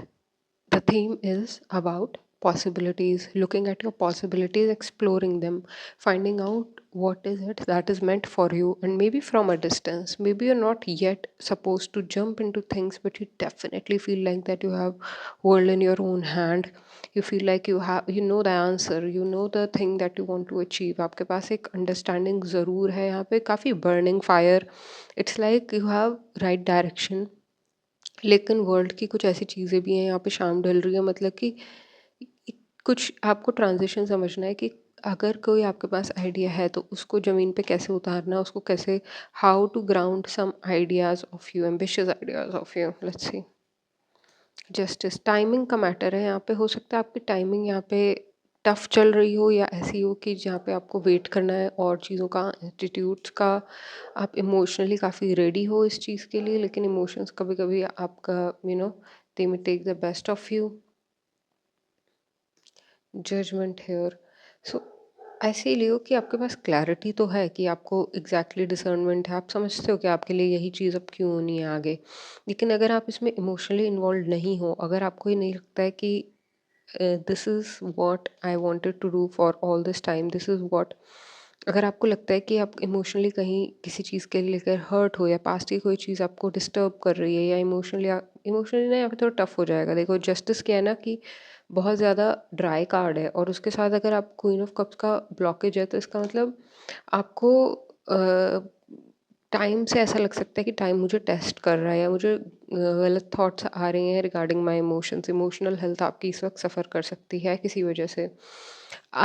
the theme is about possibilities, looking at your possibilities, exploring them, finding out what is it that is meant for you, and maybe from a distance. Maybe you're not yet supposed to jump into things, but you definitely feel like that you have world in your own hand. You feel like you know the answer, you know the thing that you want to achieve. आपके पास एक understanding ज़रूर है, यहाँ पे काफ़ी burning fire. It's like you have right direction, लेकिन world की कुछ ऐसी चीज़ें भी हैं, यहाँ पे शाम ढल रही है, मतलब कि कुछ आपको ट्रांजिशन समझना है कि अगर कोई आपके पास आइडिया है तो उसको ज़मीन पे कैसे उतारना, उसको कैसे, how to ground some ideas of you, ambitious ideas of you. Let's see, justice, timing का मैटर है यहाँ पे। हो सकता है आपकी टाइमिंग यहाँ पे टफ चल रही हो या ऐसी हो कि जहाँ पे आपको वेट करना है और चीज़ों का एटीट्यूड्स का आप इमोशनली काफ़ी रेडी हो इस चीज़ के लिए, लेकिन इमोशंस कभी कभी आपका they may take the best of you. Judgement here. सो ऐसे ही लियो कि आपके पास क्लैरिटी तो है कि आपको एग्जैक्टली डिसर्नमेंट है, आप समझते हो कि आपके लिए यही चीज़ अब क्यों होनी है आगे। लेकिन अगर आप इसमें इमोशनली इन्वॉल्व नहीं हो, अगर आपको ये नहीं लगता है कि this is what I wanted to do for all this time, this is what, अगर आपको लगता है कि आप इमोशनली कहीं किसी चीज़ के लेकर हर्ट हो या पास्ट की कोई चीज़ आपको डिस्टर्ब कर रही है या इमोशनली इमोशनली ना, यहाँ पे थोड़ा टफ हो जाएगा। देखो जस्टिस क्या है ना कि बहुत ज़्यादा ड्राई कार्ड है, और उसके साथ अगर आप क्वीन ऑफ कप्स का ब्लॉकेज है तो इसका मतलब आपको टाइम से ऐसा लग सकता है कि टाइम मुझे टेस्ट कर रहा है या मुझे गलत थॉट्स आ रहे हैं regarding my emotions. Emotional health आपकी इस वक्त सफ़र कर सकती है किसी वजह से।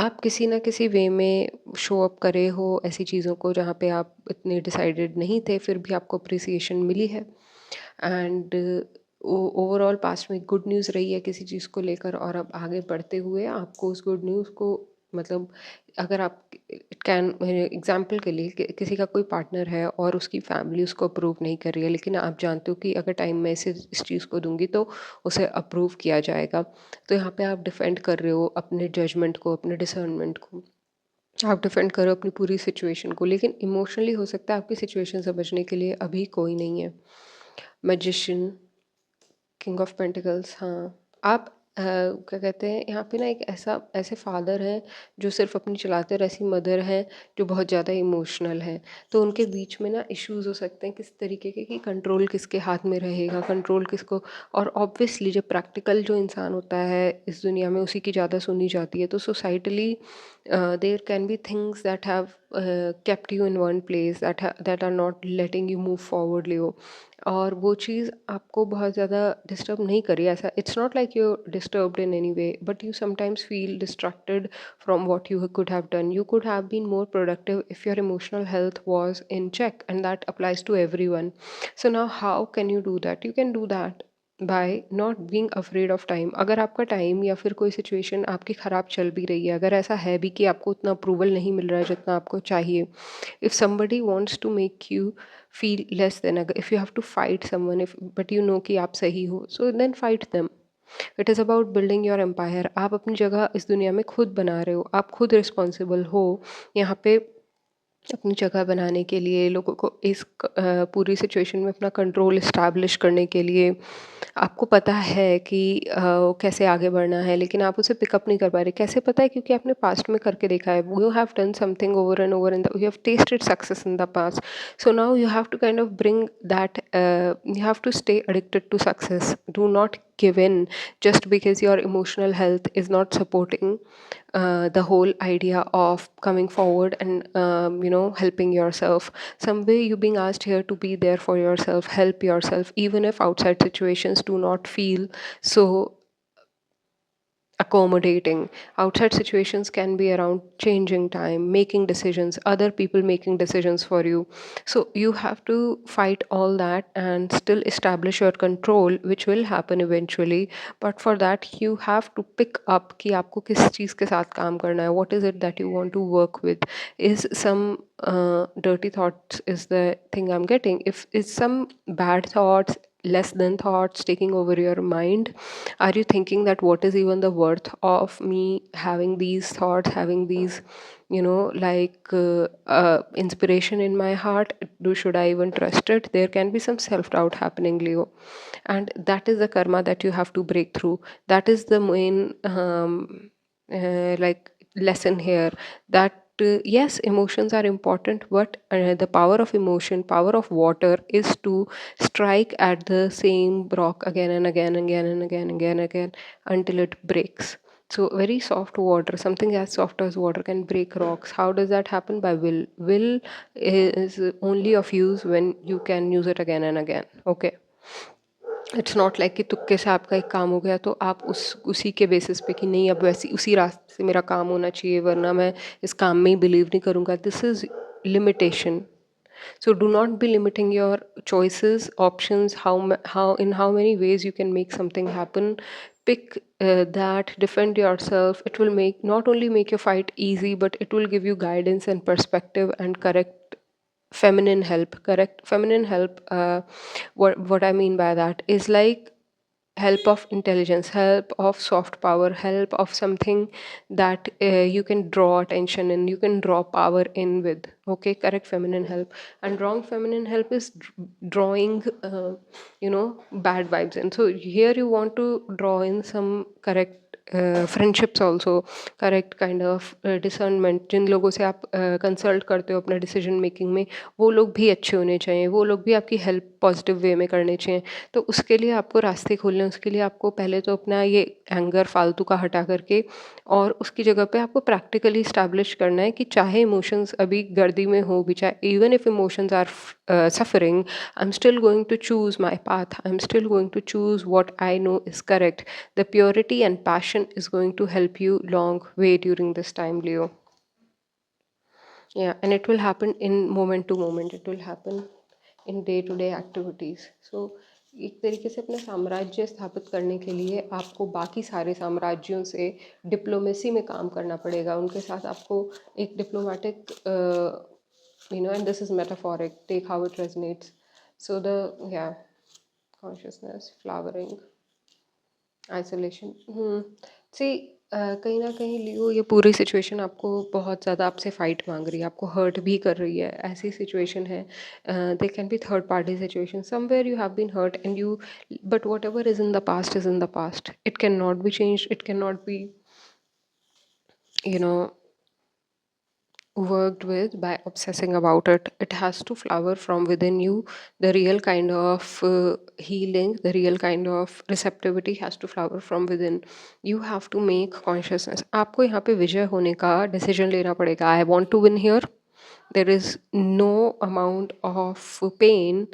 आप किसी ना किसी वे में शो अप करे हो ऐसी चीज़ों को जहाँ पे आप इतने डिसाइडेड नहीं थे, फिर भी आपको अप्रिसिएशन मिली है। एंड ओवरऑल पास्ट में गुड न्यूज़ रही है किसी चीज़ को लेकर, और अब आगे बढ़ते हुए आपको उस गुड न्यूज़ को मतलब अगर आप कैन एग्जाम्पल के लिए किसी का कोई पार्टनर है और उसकी फैमिली उसको अप्रूव नहीं कर रही है, लेकिन आप जानते हो कि अगर टाइम में इसे इस चीज़ को दूंगी तो उसे अप्रूव किया जाएगा, तो यहाँ पे आप डिफेंड कर रहे हो अपने जजमेंट को, अपने डिसर्नमेंट को, आप डिफेंड करो अपनी पूरी सिचुएशन को। लेकिन इमोशनली हो सकता है आपकी सिचुएशन समझने के लिए अभी कोई नहीं है। मैजिशियन, किंग ऑफ पेंटिकल्स, हाँ। आप क्या कहते हैं यहाँ पे ना एक ऐसे फादर हैं जो सिर्फ अपनी चलाते, और ऐसी मदर हैं जो बहुत ज़्यादा इमोशनल है। तो उनके बीच में ना इश्यूज हो सकते हैं किस तरीके के कि कंट्रोल किसके हाथ में रहेगा, कंट्रोल किसको। और ऑब्वियसली जब प्रैक्टिकल जो इंसान होता है इस दुनिया में उसी की ज़्यादा सुनी जाती है, तो societally there can be things that have kept you in one place, that are not letting you move forward, लियो। और वो चीज़ आपको बहुत ज़्यादा डिस्टर्ब नहीं करी, ऐसा it's not like you disturbed in any way, but you sometimes feel distracted from what you could have done. You could have been more productive if your emotional health was in check, and that applies to everyone. So now how can you do that? You can do that by not being afraid of time. अगर आपका time या फिर कोई situation आपकी ख़राब चल भी रही है, अगर ऐसा है भी कि आपको उतना अप्रूवल नहीं मिल रहा है जितना आपको चाहिए, if somebody wants to make you feel less then, अगर if you have to fight someone, if but you know कि आप सही हो, so then fight them. It is about building your empire. आप अपनी जगह इस दुनिया में खुद बना रहे हो, आप खुद रिस्पॉन्सिबल हो यहाँ पे अपनी जगह बनाने के लिए, लोगों को इस पूरी सिचुएशन में अपना कंट्रोल इस्टेब्लिश करने के लिए। आपको पता है कि कैसे आगे बढ़ना है, लेकिन आप उसे पिकअप नहीं कर पा रहे। कैसे पता है? क्योंकि आपने पास्ट में करके देखा है। You have done something over and over in the, you have tested success in the past, so now you have to kind of bring that, you have to stay addicted to success. Do not give in just because your emotional health is not supporting the whole idea of coming forward and helping yourself. Some way you being asked here to be there for yourself, help yourself, even if outside situations do not feel so accommodating. Outside situations can be around changing time, making decisions, other people making decisions for you. So you have to fight all that and still establish your control, which will happen eventually. But for that you have to pick up कि आपको किस चीज़ के साथ काम करना है. What is it that you want to work with? Is some dirty thoughts is the thing I'm getting? If is some bad thoughts, less than thoughts taking over your mind? Are you thinking that what is even the worth of me having these thoughts, having these inspiration in my heart? Should I even trust it? There can be some self-doubt happening, Leo, and that is the karma that you have to break through. That is the main lesson here, that yes, emotions are important, but the power of emotion, power of water, is to strike at the same rock again and again and again and again and again and again until it breaks. So very soft water, something as soft as water, can break rocks. How does that happen? By will. Will is only of use when you can use it again and again. Okay. It's not like कि तुक्के से आपका एक काम हो गया तो आप उसी के बेसिस पे कि नहीं अब वैसी उसी रास्ते से मेरा काम होना चाहिए वरना मैं इस काम में ही बिलीव नहीं करूँगा. This is limitation. So do not be limiting your choices, options, how in how many ways you can make something happen pick that, defend yourself. It will make not only make your fight easy, but it will give you guidance and perspective and correct feminine help. What I mean by that is like help of intelligence, help of soft power, help of something that you can draw attention in, you can draw power in with. Okay, correct feminine help. And wrong feminine help is drawing bad vibes in. So here you want to draw in some correct friendships also, correct kind of discernment. जिन लोगों से आप consult करते हो अपना decision making में, वो लोग भी अच्छे होने चाहिए, वो लोग भी आपकी हेल्प पॉजिटिव वे में करने चाहिए. तो उसके लिए आपको रास्ते खोलने, उसके लिए आपको पहले तो अपना ये एंगर फालतू का हटा करके, और उसकी जगह पे आपको प्रैक्टिकली इस्टेब्लिश करना है कि चाहे इमोशंस अभी गर्दी में हो भी, चाहे even if emotions are suffering, I'm still going to choose my path. I'm still going to choose what I know is correct. The purity and passion is going to help you long way during this time, Leo. Yeah, and it will happen in moment to moment. It will happen in day to day activities. So एक तरीके से अपना साम्राज्य स्थापित करने के लिए आपको बाकी सारे साम्राज्यों से डिप्लोमेसी में काम करना पड़ेगा. उनके साथ आपको एक diplomatic and this is metaphoric, take how it resonates. So the yeah, consciousness, flowering, isolation. See कहीं ना कहीं लियो ये पूरी सिचुएशन आपको बहुत ज़्यादा आपसे फाइट मांग रही है, आपको हर्ट भी कर रही है. ऐसी सिचुएशन है, they can be third party situation somewhere you have been hurt and you, but whatever is in the past is in the past. It can not be change, it can not be you know worked with by obsessing about it. It has to flower from within you. The real kind of healing, the real kind of receptivity has to flower from within. You have to make consciousness. आपको यहाँ पे विजय होने का decision लेना पड़ेगा. I want to win here. There is no amount of pain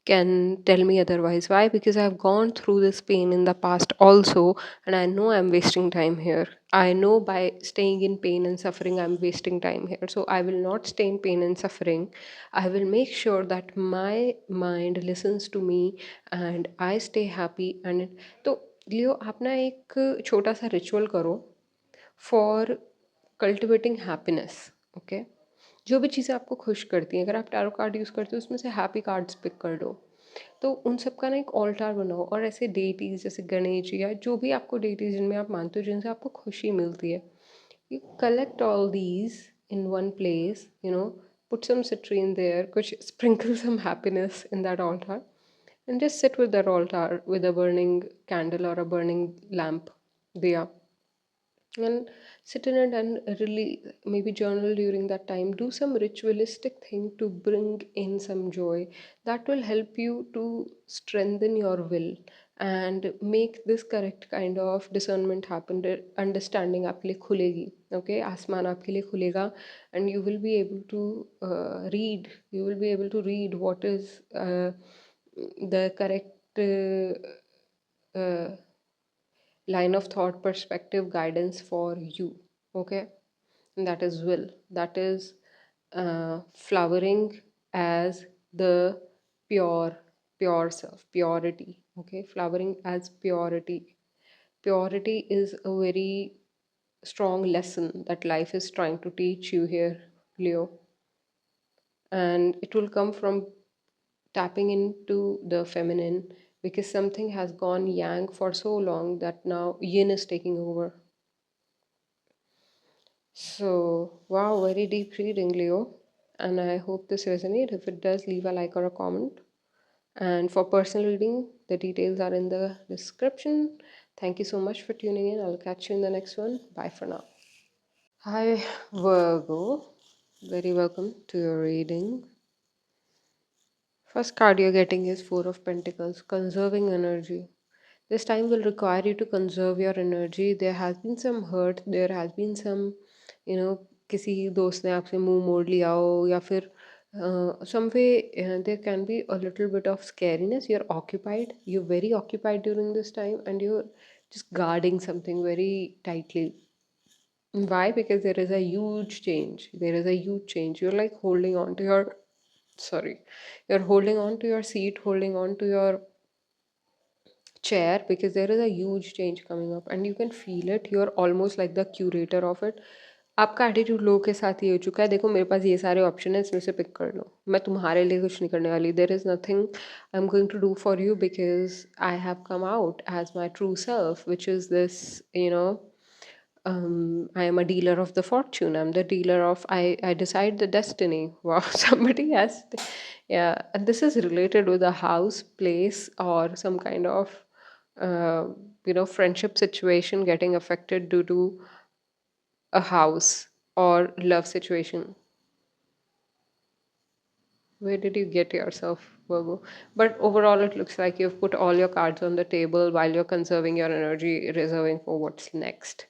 can tell me otherwise. Why? Because I've gone through this pain in the past also, and I know I'm wasting time here. I know by staying in pain and suffering, I'm wasting time here. So I will not stay in pain and suffering. I will make sure that my mind listens to me and I stay happy. And तो लियो आप ना एक छोटा सा ritual करो for cultivating happiness. Okay, जो भी चीज़ें आपको खुश करती हैं, अगर आप टैरो कार्ड यूज़ करते हो उसमें से हैप्पी कार्ड्स पिक कर लो. तो उन सब का ना एक ऑल्टार बनाओ, और ऐसे डेटीज़ जैसे गणेश जी या जो भी आपको डेटीज़ जिनमें आप मानते हो, जिनसे आपको खुशी मिलती है, you collect all these in one place, put some citrine there, कुछ sprinkle some happiness in that altar, and just sit with that altar with a burning candle or a burning lamp, diya, and sit in it and really maybe journal during that time. Do some ritualistic thing to bring in some joy that will help you to strengthen your will and make this correct kind of discernment happen. Understanding आपके लिए खुलेगी. Okay, आसमान आपके लिए खुलेगा, and you will be able to read, you will be able to read what is the correct line of thought, perspective, guidance for you. Okay, and that is will, that is flowering as the pure pure self, purity. Okay, flowering as purity. Purity is a very strong lesson that life is trying to teach you here, Leo, and it will come from tapping into the feminine, because something has gone yang for so long that now yin is taking over. So, wow, very deep reading, Leo. And I hope this resonates. If it does, leave a like or a comment. And for personal reading, the details are in the description. Thank you so much for tuning in. I'll catch you in the next one. Bye for now. Hi, Virgo. Very welcome to your reading. First card you're getting is Four of Pentacles, conserving energy. This time will require you to conserve your energy. There has been some hurt, there has been some, किसी दोस्त ने आपसे मुंह मोड़ लिया हो, या फिर some way there can be a little bit of scariness. You're occupied, you're very occupied during this time, and you're just guarding something very tightly. Why? Because there is a huge change. There is a huge change. You're like holding on to your, sorry, you're holding on to your seat, holding on to your chair, because there is a huge change coming up and you can feel it. You're almost like the curator of it. आपका attitude लो के साथ ही हो चुका है, देखो मेरे पास ये सारे ऑप्शन है, इसमें से पिक कर लो, मैं तुम्हारे लिए कुछ नहीं करने वाली. There is nothing I am going to do for you because I have come out as my true self, which is this, you know, I am a dealer of the fortune. I'm the dealer of, I decide the destiny. Wow, somebody has, yeah. And this is related with a house, place, or some kind of, uh, friendship situation getting affected due to a house or love situation. Where did you get yourself, Virgo? But overall, it looks like you've put all your cards on the table while you're conserving your energy, reserving for what's next.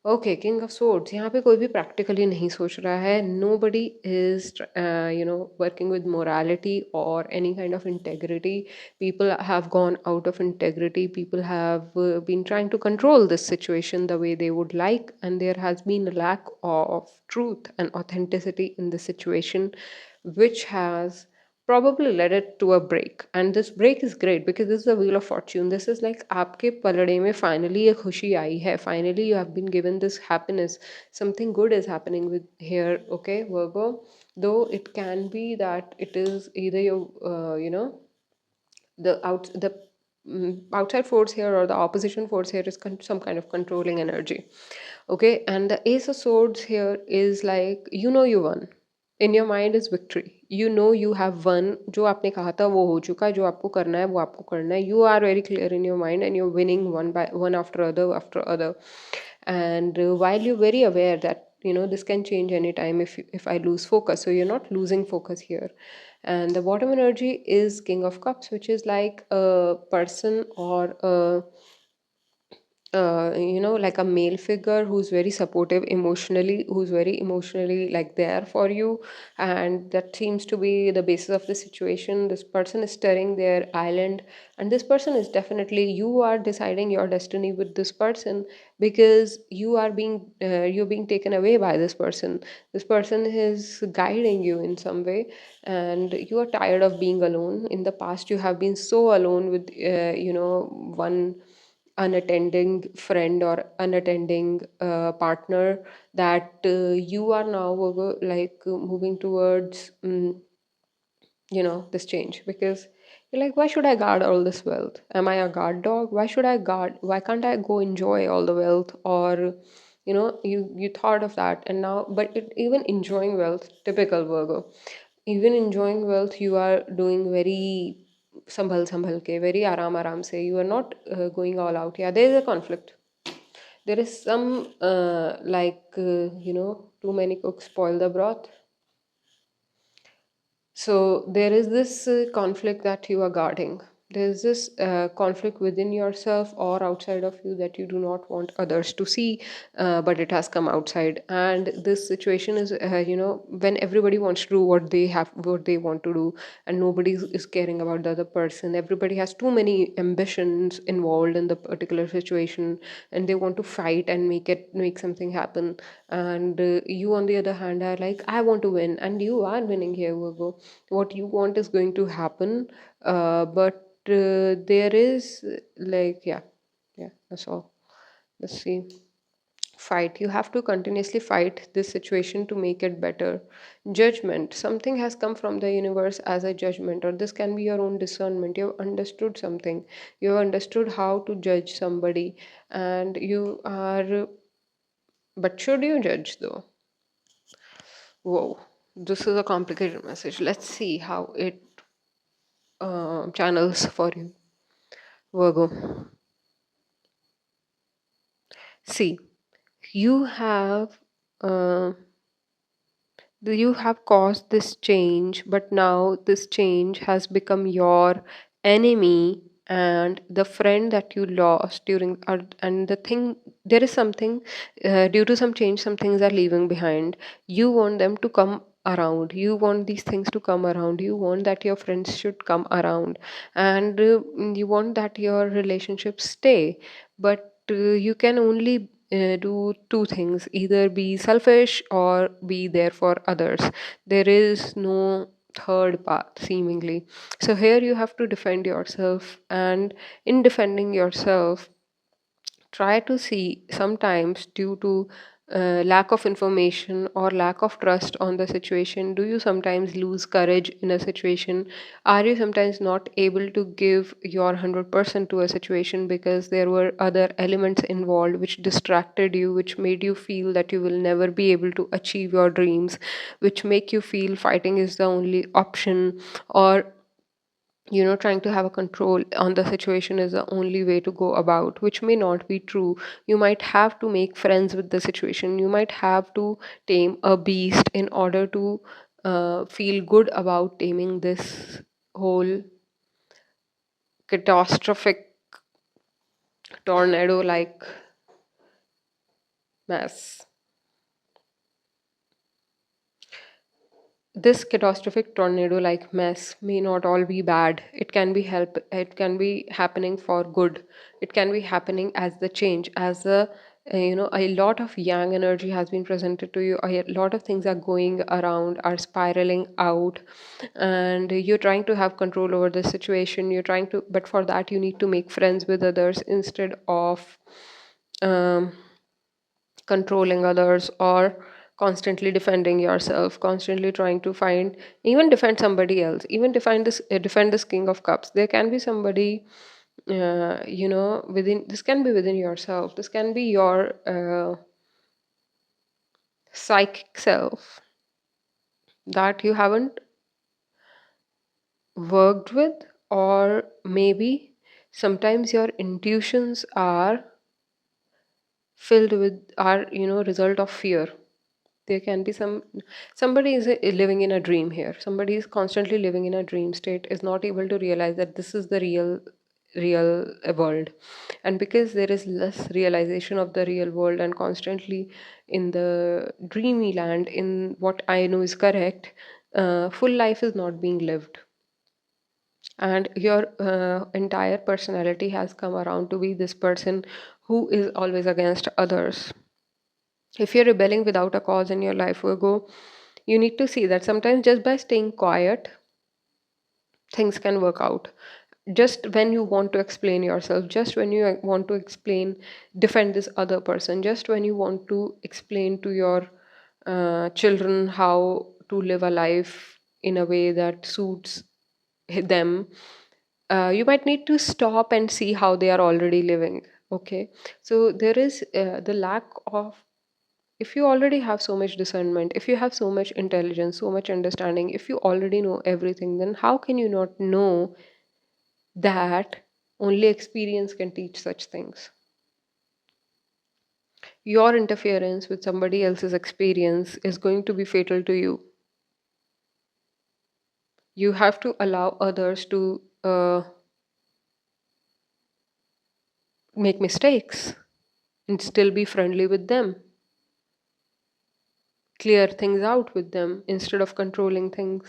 Okay, king of swords, यहाँ पे कोई भी practically नहीं सोच रहा है. Nobody is working with morality और any kind of integrity. People have gone out of integrity. People have been trying to control this situation the way they would like, and there has been a lack of truth and authenticity in the situation, which has probably led it to a break. And this break is great because this is the wheel of fortune. This is like आपके पलड़े में finally एक खुशी आई है. Finally you have been given this happiness. Something good is happening with here, okay, Virgo. Though it can be that it is either your, the outside force here or the opposition force here is some kind of controlling energy. Okay, and the ace of swords here is like, you won. In your mind is victory. You have won. जो आपने कहा था वो हो चुका है. जो आपको करना है वो आपको करना है. You are very clear in your mind and you're winning one by one after other. And while you're very aware that this can change anytime if I lose focus, so you're not losing focus here. And the bottom energy is King of Cups, which is like a person or a like a male figure who's very supportive emotionally, who's very emotionally like there for you, and that seems to be the basis of the situation. This person is steering their island, and this person is definitely, you are deciding your destiny with this person because you're being taken away by this person. This person is guiding you in some way, and you are tired of being alone. In the past, you have been so alone with one unattending friend or unattending partner, that you are now moving towards this change, because you're like, why should I guard all this wealth? Am I a guard dog? Why can't I go enjoy all the wealth? Or you thought of that, and now, but even enjoying wealth, typical Virgo, even enjoying wealth, you are doing very संभल संभल के, very आराम आराम से. You are not going all out. Yeah, there is a conflict. There is some too many cooks spoil the broth. So there is this conflict that you are guarding. There's this conflict within yourself or outside of you that you do not want others to see, but it has come outside. And this situation is, when everybody wants to do what they want to do, and nobody is caring about the other person. Everybody has too many ambitions involved in the particular situation, and they want to fight and make something happen. And you, on the other hand, are like, I want to win, and you are winning here, Virgo. What you want is going to happen, but there is yeah, that's all. Let's see. Fight. You have to continuously fight this situation to make it better. Judgment. Something has come from the universe as a judgment, or this can be your own discernment. You've understood something. You've understood how to judge somebody, and you are. But should you judge though? Whoa, this is a complicated message. Let's see how it channels for you, Virgo. See, you have uh, you have caused this change, but now this change has become your enemy and the friend that you lost during, and the thing, there is something, due to some change, some things are leaving behind. You want them to come around. You want these things to come around. You want that your friends should come around, and you want that your relationships stay. But you can only do two things: either be selfish or be there for others. There is no third path seemingly. So here you have to defend yourself, and in defending yourself, try to see sometimes due to lack of information or lack of trust on the situation, do you sometimes lose courage in a situation? Are you sometimes not able to give your 100% to a situation because there were other elements involved which distracted you, which made you feel that you will never be able to achieve your dreams, which make you feel fighting is the only option, or trying to have a control on the situation is the only way to go about, which may not be true. You might have to make friends with the situation. You might have to tame a beast in order to feel good about taming this whole catastrophic tornado like mess. This catastrophic tornado like mess may not all be bad. It can be happening for good. It can be happening as the change, as a lot of yang energy has been presented to you. A lot of things are going around, are spiraling out, and you're trying to have control over the situation. You're trying to, but for that you need to make friends with others instead of um, controlling others, or constantly defending yourself, constantly trying to find, even defend somebody else, even defend this king of cups. There can be somebody, within, this can be within yourself, this can be your psychic self that you haven't worked with, or maybe sometimes your intuitions are filled with, are result of fear. There can be somebody is living in a dream here. Somebody is constantly living in a dream state, is not able to realize that this is the real world. And because there is less realization of the real world, and constantly in the dreamy land, in what I know is correct, full life is not being lived. And your entire personality has come around to be this person who is always against others. If you're rebelling without a cause in your life, Virgo, you need to see that sometimes just by staying quiet, things can work out. Just when you want to explain yourself, just when you want to explain, defend this other person, just when you want to explain to your children how to live a life in a way that suits them, you might need to stop and see how they are already living. Okay, so there is the lack of, if you already have so much discernment, if you have so much intelligence, so much understanding, if you already know everything, then how can you not know that only experience can teach such things? Your interference with somebody else's experience is going to be fatal to you. You have to allow others to make mistakes and still be friendly with them. Clear things out with them instead of controlling things.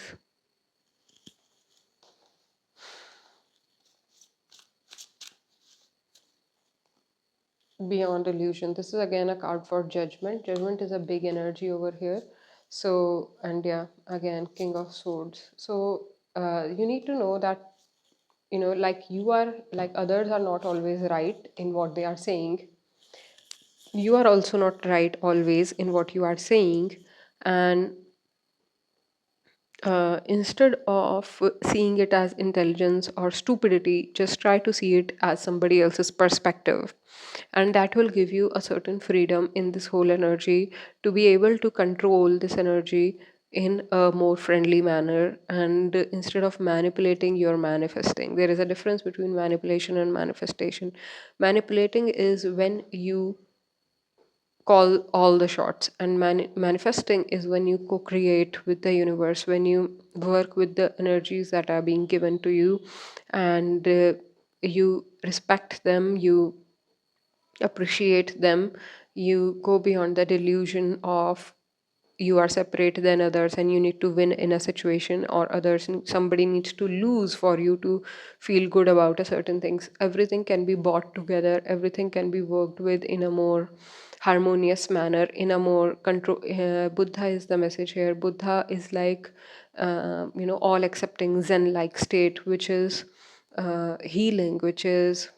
Beyond illusion, this is again a card for judgment. Judgment is a big energy over here. So, and yeah, again, king of swords. So you need to know that, like you are, like others are not always right in what they are saying. You are also not right always in what you are saying. And instead of seeing it as intelligence or stupidity, just try to see it as somebody else's perspective. And that will give you a certain freedom in this whole energy to be able to control this energy in a more friendly manner. And instead of manipulating, you're manifesting. There is a difference between manipulation and manifestation. Manipulating is when you call all the shots, and manifesting is when you co-create with the universe, when you work with the energies that are being given to you, and you respect them, you appreciate them, you go beyond the delusion of you are separate than others and you need to win in a situation, or somebody needs to lose for you to feel good about a certain things. Everything can be bought together, everything can be worked with in a more harmonious manner, in a more control. Buddha is the message here. Buddha is like, all accepting Zen like state, which is healing, which is,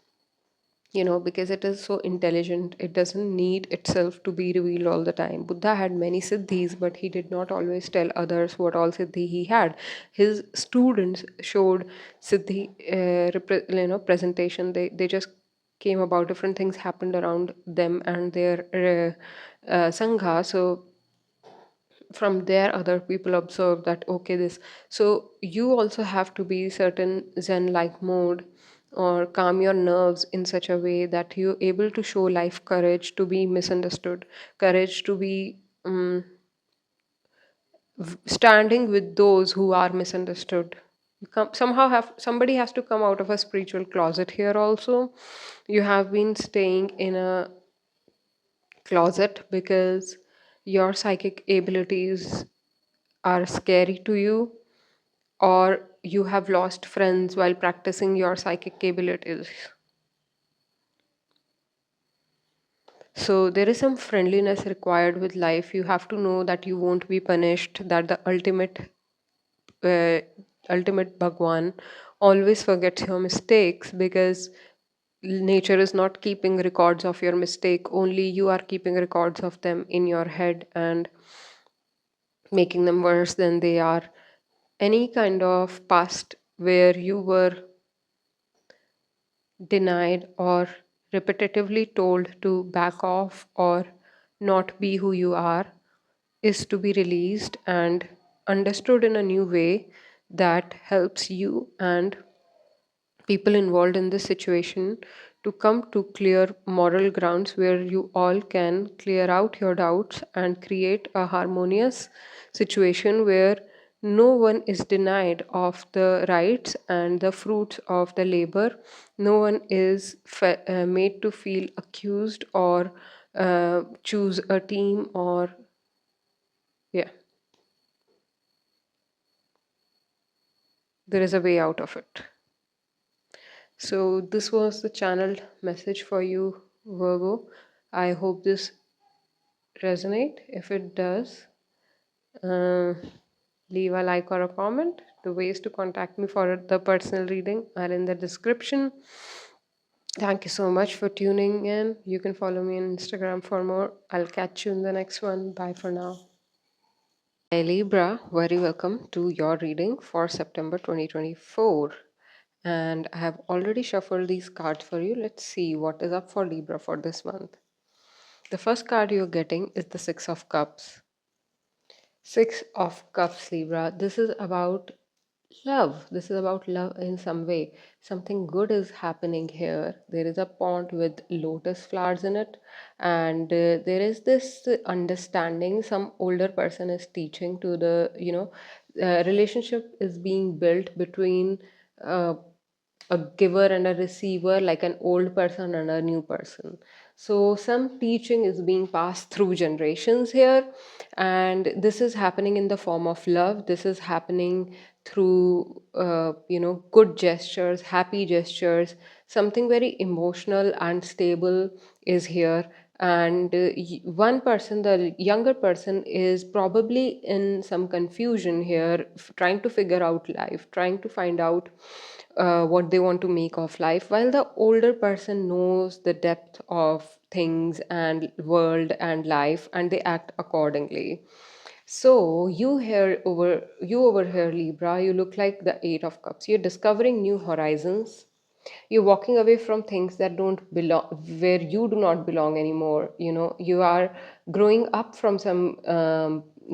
because it is so intelligent, it doesn't need itself to be revealed all the time. Buddha had many siddhis, but he did not always tell others what all siddhi he had. His students showed siddhi, presentation. They just came about, different things happened around them and their sangha. So from there other people observe that, okay, this, so you also have to be certain zen like mode, or calm your nerves in such a way that you're able to show life courage to be misunderstood, courage to be standing with those who are misunderstood. You somehow have, somebody has to come out of a spiritual closet here also. You have been staying in a closet because your psychic abilities are scary to you, or you have lost friends while practicing your psychic abilities. So there is some friendliness required with life. You have to know that you won't be punished, that the uh, ultimate Bhagwan always forgets your mistakes, because nature is not keeping records of your mistake, only you are keeping records of them in your head and making them worse than they are. Any kind of past where you were denied or repetitively told to back off or not be who you are is to be released and understood in a new way that helps you and people involved in this situation to come to clear moral grounds where you all can clear out your doubts and create a harmonious situation where no one is denied of the rights and the fruits of the labor. No one is made to feel accused or choose a team, or yeah, there is a way out of it. So this was the channeled message for you, Virgo. I hope this resonate. If it does, uh, leave a like or a comment. The ways to contact me for the personal reading are in the description. Thank you so much for tuning in. You can follow me on Instagram for more. I'll catch you in the next one. Bye for now. Hey Libra, very welcome to your reading for September 2024. And I have already shuffled these cards for you. Let's see what is up for Libra for this month. The first card you're getting is the Six of Cups. Six of Cups, Libra. This is about love. This is about love in some way. Something good is happening here. There is a pond with lotus flowers in it, and there is this understanding. Some older person is teaching to the, relationship is being built between uh, a giver and a receiver, like an old person and a new person. So some teaching is being passed through generations here, and this is happening in the form of love. This is happening through good gestures, happy gestures. Something very emotional and stable is here. And one person, the younger person, is probably in some confusion here, trying to figure out life, trying to find out what they want to make of life, while the older person knows the depth of things and world and life, and they act accordingly. So you over here, Libra, you look like the Eight of Cups. You're discovering new horizons. You're walking away from things that don't belong, where you do not belong anymore. You are growing up from some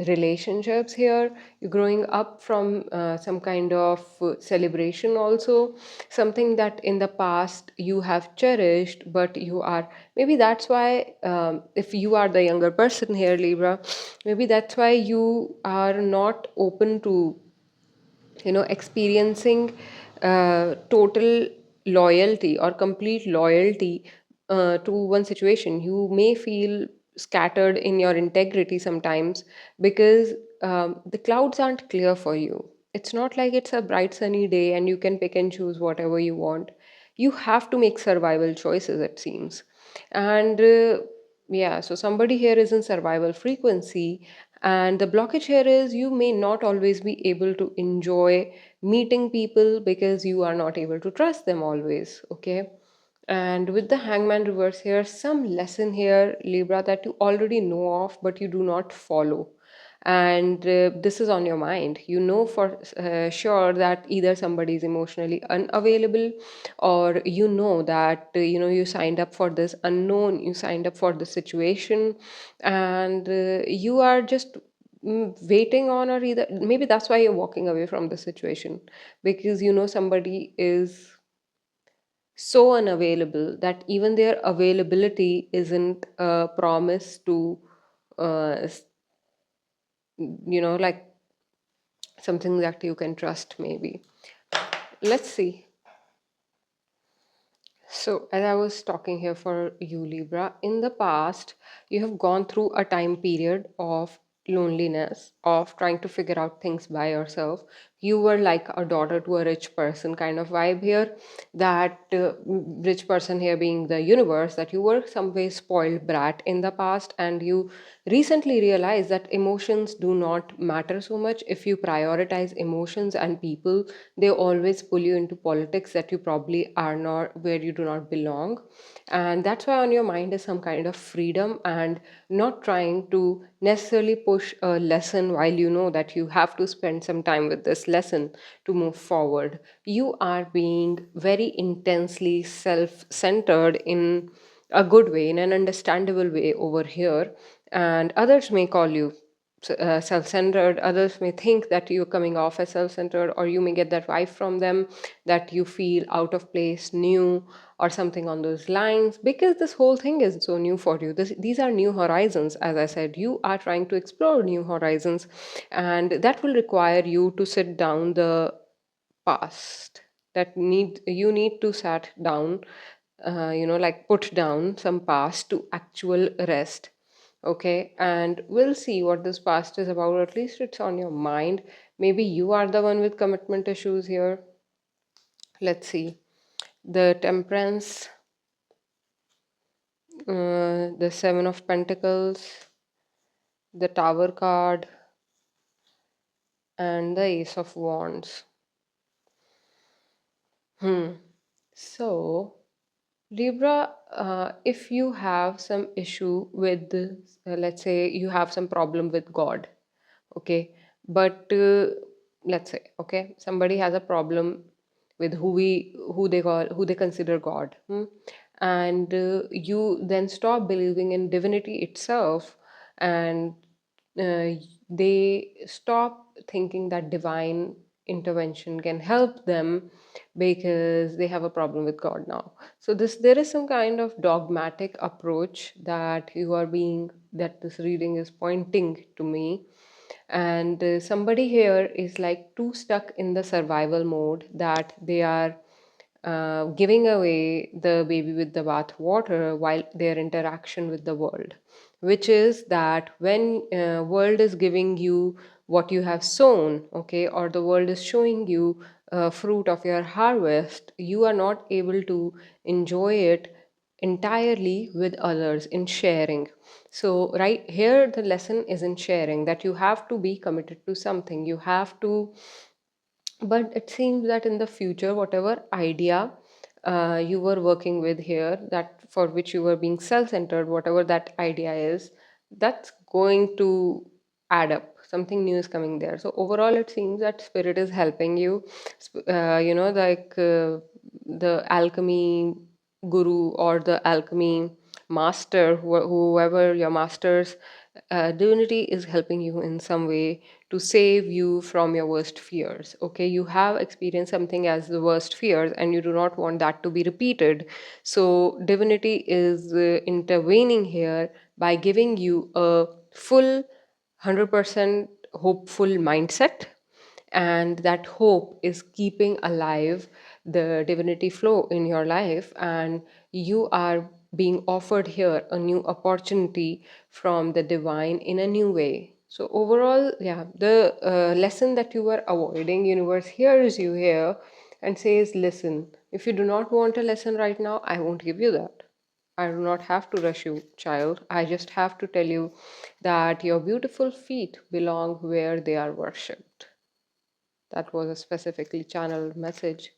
relationships here. You're growing up from some kind of celebration also, something that in the past you have cherished, but you are, maybe that's why, if you are the younger person here, Libra, maybe that's why you are not open to experiencing total loyalty or complete loyalty to one situation. You may feel scattered in your integrity sometimes because the clouds aren't clear for you. It's not like it's a bright sunny day and you can pick and choose whatever you want. You have to make survival choices, it seems. And Yeah, so somebody here is in survival frequency, and the blockage here is you may not always be able to enjoy meeting people because you are not able to trust them always. Okay. And with the hangman reverse here, some lesson here, Libra, that you already know of, but you do not follow. And this is on your mind. You know for sure that either somebody is emotionally unavailable, or you know that you signed up for this unknown, you signed up for the situation, and you are just waiting on, or either maybe that's why you're walking away from the situation, because somebody is so unavailable that even their availability isn't a promise to like something that you can trust, maybe. Let's see. So, as I was talking here for you, Libra, in the past, you have gone through a time period of loneliness, of trying to figure out things by yourself. You were like a daughter to a rich person kind of vibe here. That rich person here being the universe, that you were some way spoiled brat in the past, and you recently realized that emotions do not matter so much. If you prioritize emotions and people, they always pull you into politics that you probably are not, where you do not belong. And that's why on your mind is some kind of freedom, and not trying to necessarily push a lesson while you know that you have to spend some time with this lesson to move forward. You are being very intensely self-centered in a good way, in an understandable way over here, and others may call you self-centered. Others may think that you're coming off as self-centered, or you may get that vibe from them that you feel out of place, new, or something on those lines, because this whole thing is so new for you. These are new horizons. As I said, you are trying to explore new horizons, and that will require you to sit down the past. You need to sat down, like put down some past to actual rest. Okay, and we'll see what this past is about, or at least it's on your mind. Maybe you are the one with commitment issues here. Let's see. The Temperance, the Seven of Pentacles, the Tower card, and the Ace of Wands. So, Libra, if you have some issue with, let's say, you have some problem with God, okay, but let's say, okay, somebody has a problem with who they consider God, and you then stop believing in divinity itself, and uh, they stop thinking that divine intervention can help them because they have a problem with God now. So there is some kind of dogmatic approach that that this reading is pointing to me. And somebody here is like too stuck in the survival mode that they are giving away the baby with the bath water while their interaction with the world, which is that when world is giving you what you have sown, okay, or the world is showing you fruit of your harvest, you are not able to enjoy it entirely with others in sharing. So right here the lesson is in sharing, that you have to be committed to something, you have to. But it seems that in the future, whatever idea you were working with here, that for which you were being self-centered, whatever that idea is, that's going to add up. Something new is coming there. So overall, it seems that spirit is helping you. Like the alchemy guru or the alchemy master, whoever your masters, divinity is helping you in some way to save you from your worst fears. Okay, you have experienced something as the worst fears and you do not want that to be repeated. So divinity is intervening here by giving you a full 100% hopeful mindset, and that hope is keeping alive the divinity flow in your life, and you are being offered here a new opportunity from the divine in a new way. So overall, yeah, the lesson that you were avoiding, universe hears you here and says, listen, if you do not want a lesson right now, I won't give you that. I do not have to rush you, child. I just have to tell you that your beautiful feet belong where they are worshipped. That was a specifically channeled message.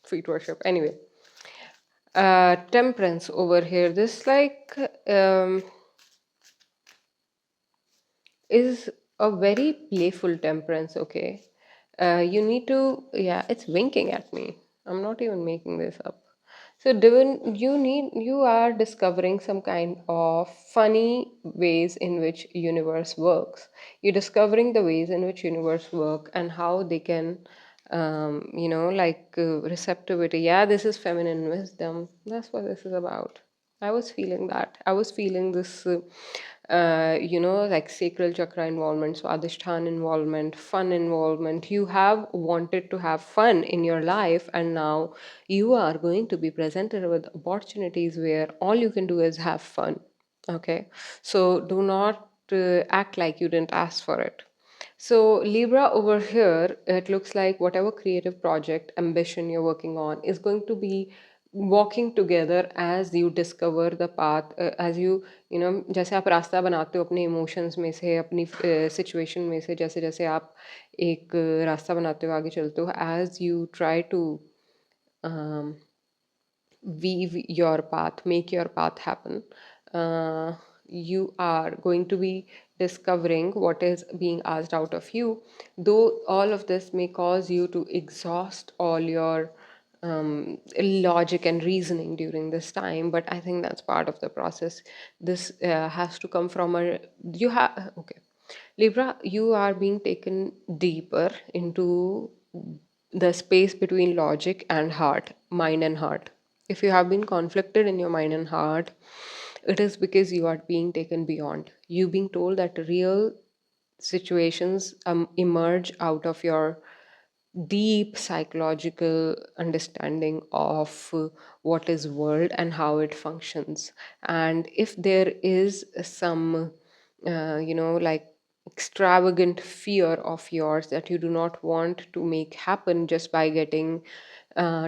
Feet worship. Anyway, temperance over here. This um, is a very playful temperance, okay? You need to, yeah, it's winking at me. I'm not even making this up. So, Devin, you are discovering some kind of funny ways in which universe works. You're discovering the ways in which universe work and how they can, receptivity. Yeah, this is feminine wisdom. That's what this is about. I was feeling that. I was feeling this, like sacral chakra involvement, so Adhishtan involvement, fun involvement. You have wanted to have fun in your life, and now you are going to be presented with opportunities where all you can do is have fun. Okay, so do not act like you didn't ask for it. So, Libra over here, it looks like whatever creative project, ambition you're working on is going to be walking together as you discover the path, as जैसे आप रास्ता बनाते हो अपने emotions में से, अपनी situation में से, जैसे जैसे आप एक रास्ता बनाते हो, आगे चलते हो, as you try to weave your path, make your path happen. You are going to be discovering what is being asked out of you, though all of this may cause you to exhaust all your logic and reasoning during this time, but I think that's part of the process. This has to come from a you have okay, Libra, you are being taken deeper into the space between logic and heart, mind and heart. If you have been conflicted in your mind and heart, it is because you are being taken beyond. You being told that real situations emerge out of your deep psychological understanding of what is world and how it functions. And if there is some like extravagant fear of yours that you do not want to make happen just by getting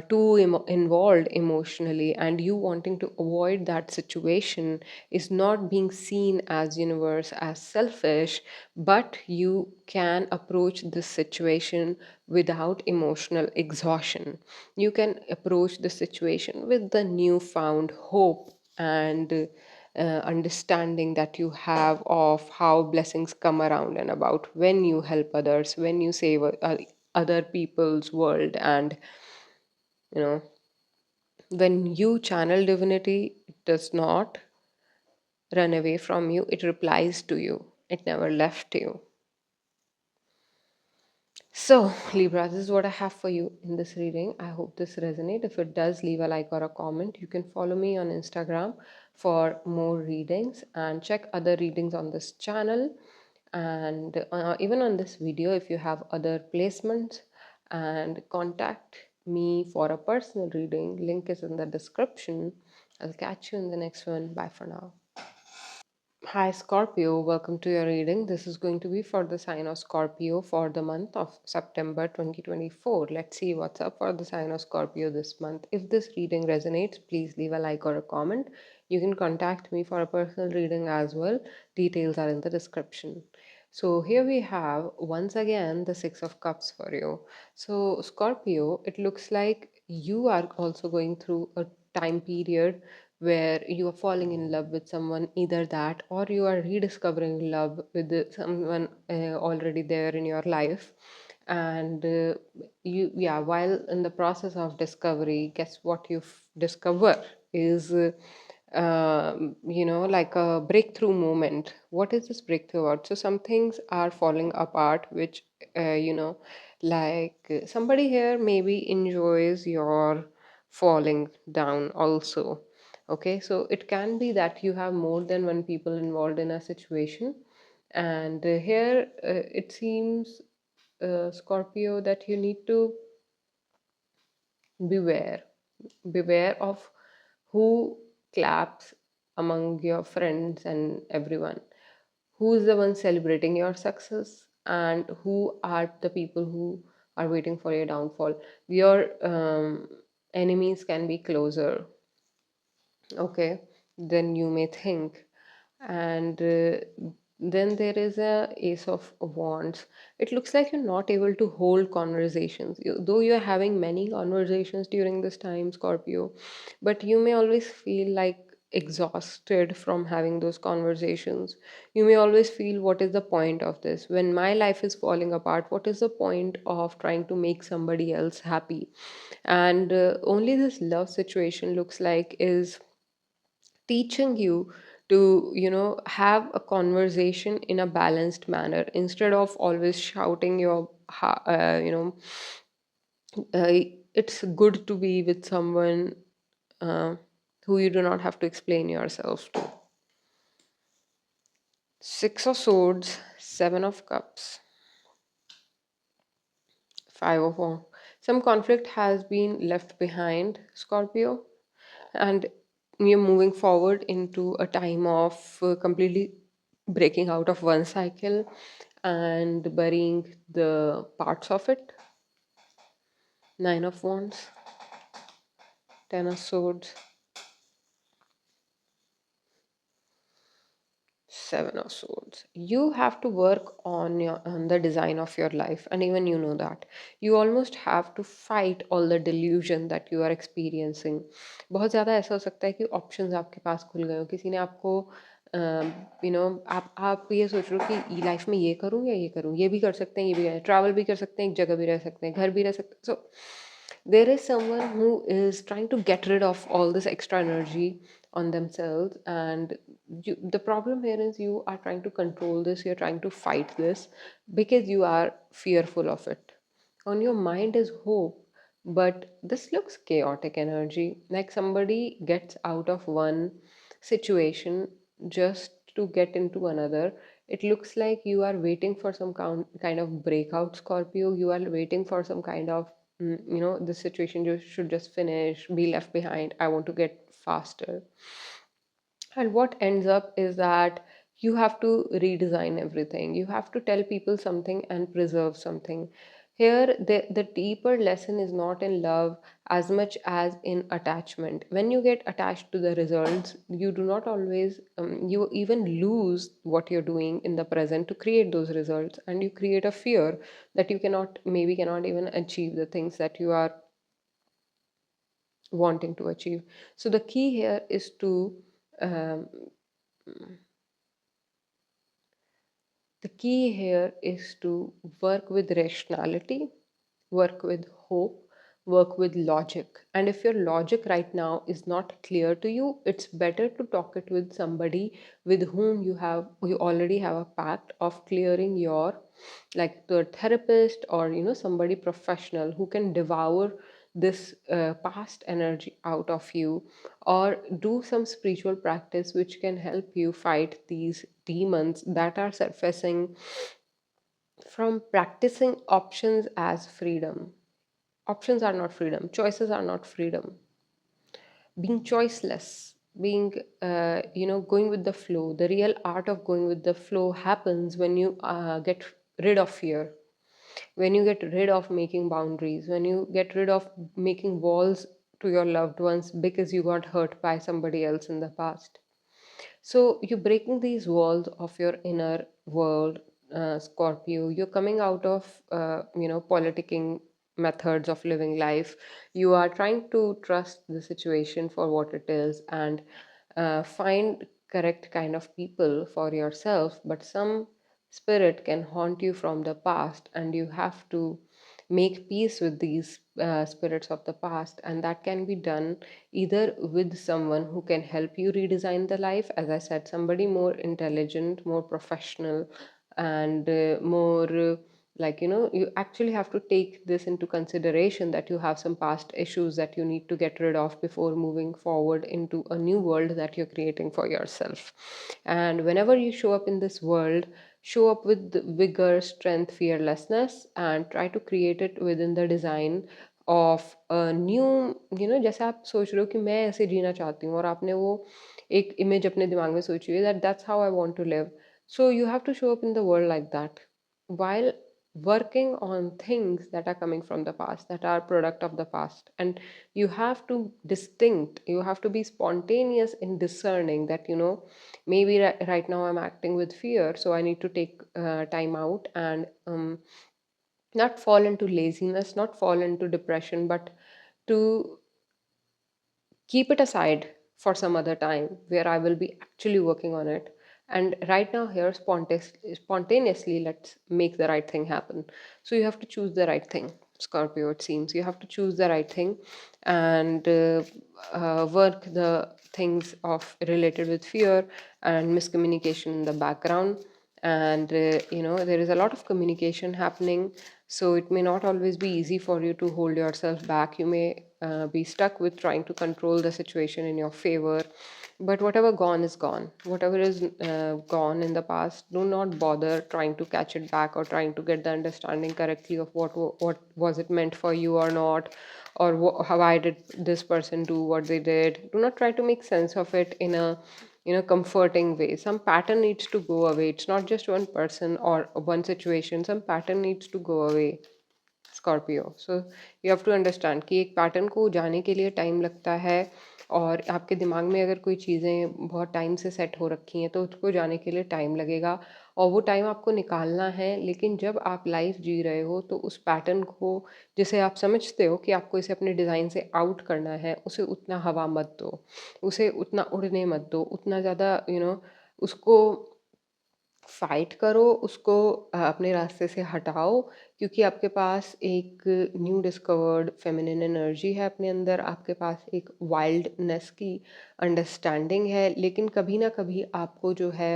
too involved emotionally, and you wanting to avoid that situation is not being seen as universe as selfish, but you can approach this situation without emotional exhaustion. You can approach the situation with the newfound hope and understanding that you have of how blessings come around and about when you help others, when you save other people's world, and you know when you channel divinity, it does not run away from you, it replies to you, it never left you. So, Libra, this is what I have for you in this reading. I hope this resonates. If it does, leave a like or a comment. You can follow me on Instagram for more readings and check other readings on this channel. And even on this video, if you have other placements, and contact me for a personal reading. Link is in the description. I'll catch you in the next one. Bye for now. Hi Scorpio, welcome to your reading. This is going to be for the sign of Scorpio for the month of September 2024. Let's see what's up for the sign of Scorpio this month. If this reading resonates, please leave a like or a comment. You can contact me for a personal reading as well. Details are in the description. So here we have once again the Six of Cups for you. So Scorpio, it looks like you are also going through a time period where you are falling in love with someone, either that or you are rediscovering love with someone already there in your life. And while in the process of discovery, guess what you discover is like a breakthrough moment. What is this breakthrough about? So some things are falling apart, which somebody here maybe enjoys your falling down also. Okay, so it can be that you have more than one people involved in a situation, and here it seems, Scorpio, that you need to beware. Beware of who claps among your friends and everyone. Who is the one celebrating your success, and who are the people who are waiting for your downfall. Your enemies can be closer. Okay, then you may think. And then there is a Ace of Wands. It looks like you're not able to hold conversations, though you're having many conversations during this time, Scorpio, but you may always feel like exhausted from having those conversations. You may always feel, what is the point of this? When my life is falling apart, what is the point of trying to make somebody else happy? And only this love situation looks like is teaching you to, have a conversation in a balanced manner instead of always shouting your uh, it's good to be with someone uh, who you do not have to explain yourself to. Six of Swords, Seven of Cups, Five of Wands. Some conflict has been left behind, Scorpio, and you're moving forward into a time of completely breaking out of one cycle and burying the parts of it. Nine of Wands, Ten of Swords, Seven of Swords. You have to work on the design of your life, and even you know that. You almost have to fight all the delusion that you are experiencing. बहुत ज़्यादा ऐसा हो सकता है कि options आपके पास खुल गए हो, किसी ने आपको आप ये सोच रहे हो कि लाइफ में ये करूँ या ये करूँ, ये भी कर सकते हैं, ये भी ट्रैवल भी कर सकते हैं, एक जगह भी रह सकते हैं, घर भी रह सकते हैं. So there is someone who is trying to get rid of all this extra energy on themselves, and the problem here is you are trying to control this, you're trying to fight this because you are fearful of it. On your mind is hope, but this looks chaotic energy, like somebody gets out of one situation just to get into another. It looks like you are waiting for some kind of breakout, Scorpio. You are waiting for some kind of, this situation just should just finish, be left behind. I want to get faster. And what ends up is that you have to redesign everything. You have to tell people something and preserve something. Here, the deeper lesson is not in love as much as in attachment. When you get attached to the results, you do not always, you even lose what you're doing in the present to create those results. And you create a fear that you maybe cannot even achieve the things that you are wanting to achieve. So the key here is to um, the key here is to work with rationality, work with hope, work with logic. And if your logic right now is not clear to you, it's better to talk it with somebody with whom you already have a pact of clearing your, like the therapist or somebody professional who can devour this past energy out of you, or do some spiritual practice which can help you fight these demons that are surfacing from practicing options as freedom. Options are not freedom, choices are not freedom. Being choiceless, being going with the flow, the real art of going with the flow happens when you get rid of fear, when you get rid of making boundaries, when you get rid of making walls to your loved ones because you got hurt by somebody else in the past. So you're breaking these walls of your inner world, Scorpio. You're coming out of, politicking methods of living life. You are trying to trust the situation for what it is and find correct kind of people for yourself. But some spirit can haunt you from the past, and you have to make peace with these spirits of the past, and that can be done either with someone who can help you redesign the life, as I said, somebody more intelligent, more professional, and more you actually have to take this into consideration, that you have some past issues that you need to get rid of before moving forward into a new world that you're creating for yourself. And whenever you show up in this world, show up with vigor, strength, fearlessness, and try to create it within the design of a new, जैसे आप सोच रहे हो कि मैं ऐसे जीना चाहती हूँ और आपने वो एक इमेज अपने दिमाग में सोची है that that's how I want to live. So you have to show up in the world like that, while working on things that are coming from the past, that are product of the past, and you have to you have to be spontaneous in discerning that, maybe right now I'm acting with fear, so I need to take time out and not fall into laziness, not fall into depression, but to keep it aside for some other time where I will be actually working on it. And right now, here, spontaneously, let's make the right thing happen. So you have to choose the right thing, Scorpio, it seems. You have to choose the right thing and work the things of related with fear and miscommunication in the background. And there is a lot of communication happening, so it may not always be easy for you to hold yourself back. You may be stuck with trying to control the situation in your favor, but whatever gone is gone. Whatever is gone in the past, do not bother trying to catch it back or trying to get the understanding correctly of what was it meant for you or not, or how why did this person do what they did. Do not try to make sense of it in a comforting way. Some pattern needs to go away. It's not just one person or one situation. Some pattern needs to go away, Scorpio. So you have to understand कि एक pattern को जाने के लिए time लगता है, और आपके दिमाग में अगर कोई चीज़ें बहुत टाइम से सेट हो रखी हैं तो उसको जाने के लिए टाइम लगेगा, और वो टाइम आपको निकालना है. लेकिन जब आप लाइफ जी रहे हो तो उस पैटर्न को, जिसे आप समझते हो कि आपको इसे अपने डिज़ाइन से आउट करना है, उसे उतना हवा मत दो, उसे उतना उड़ने मत दो, उतना ज़्यादा उसको फाइट करो, उसको अपने रास्ते से हटाओ, क्योंकि आपके पास एक न्यू डिस्कवर्ड फेमिनिन एनर्जी है अपने अंदर, आपके पास एक वाइल्डनेस की अंडरस्टैंडिंग है. लेकिन कभी ना कभी आपको जो है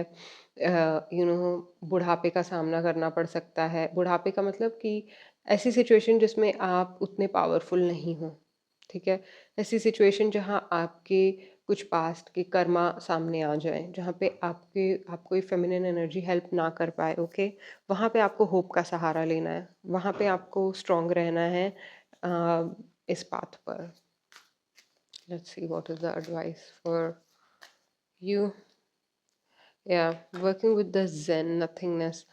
बुढ़ापे का सामना करना पड़ सकता है. बुढ़ापे का मतलब कि ऐसी सिचुएशन जिसमें आप उतने पावरफुल नहीं हो, ठीक है. ऐसी सिचुएशन जहाँ आपके कुछ पास्ट के कर्मा सामने आ जाए, जहाँ पे आपको ये फेमिनिन एनर्जी हेल्प ना कर पाए. ओके, वहाँ पे आपको होप का सहारा लेना है, वहाँ पे आपको स्ट्रॉन्ग रहना है इस पाथ पर. Let's see what is the advice for you. या working with the zen nothingness.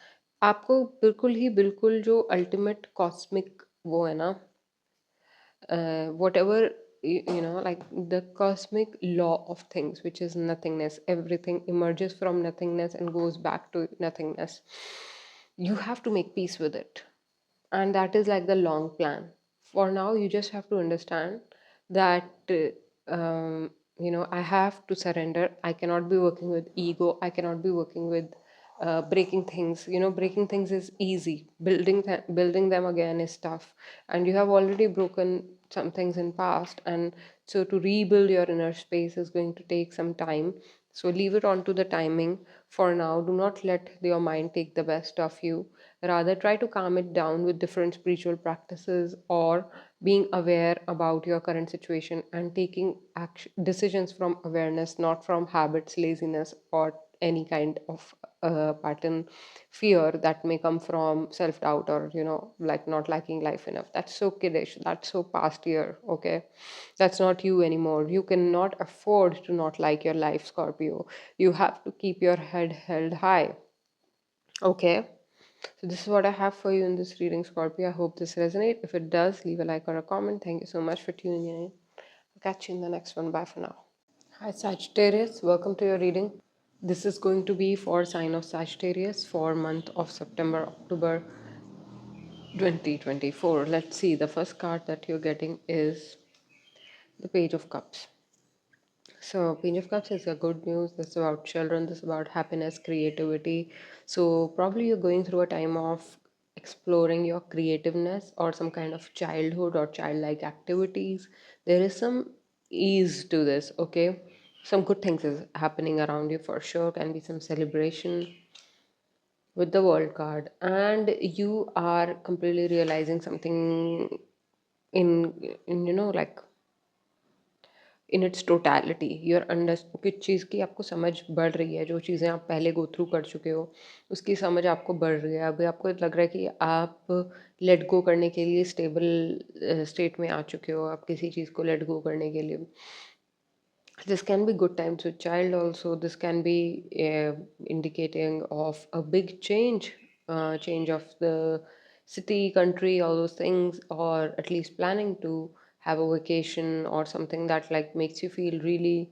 आपको बिल्कुल जो अल्टीमेट कॉस्मिक वो है ना, whatever like the cosmic law of things, which is nothingness. Everything emerges from nothingness and goes back to nothingness. You have to make peace with it, and that is like the long plan. For now, you just have to understand that I have to surrender. I cannot be working with ego. I cannot be working with breaking things. Breaking things is easy. Building them again is tough, and you have already broken some things in past, and so to rebuild your inner space is going to take some time. So leave it on to the timing. For now, do not let your mind take the best of you. Rather, try to calm it down with different spiritual practices, or being aware about your current situation and taking decisions from awareness, not from habits, laziness, or any kind of pattern fear that may come from self-doubt, or like not liking life enough. That's so kiddish, that's so past year. Okay, that's not you anymore. You cannot afford to not like your life, Scorpio. You have to keep your head held high. Okay, so this is what I have for you in this reading, Scorpio. I hope this resonates. If it does, leave a like or a comment. Thank you so much for tuning in. I'll catch you in the next one. Bye for now. Hi, Sagittarius. Welcome to your reading. This is going to be for sign of Sagittarius for month of September, October 2024. Let's see. The first card that you're getting is the Page of Cups. So Page of Cups is a good news. This is about children. This is about happiness, creativity. So probably you're going through a time of exploring your creativeness or some kind of childhood or childlike activities. There is some ease to this. Okay, some good things is happening around you for sure. Can be some celebration with the World card, and you are completely realizing something in like in its totality. You're under किस चीज़ की आपको समझ बढ़ रही है, जो चीज़ें आप पहले गो थ्रू कर चुके हो उसकी समझ आपको बढ़ रही है. अभी आपको लग रहा है कि आप लेट गो करने के लिए स्टेबल स्टेट में आ चुके हो. आप किसी चीज़ को लेट गो करने के लिए, this can be good times with child also. This can be indicating of a big change, change of the city, country, all those things, or at least planning to have a vacation or something that like makes you feel really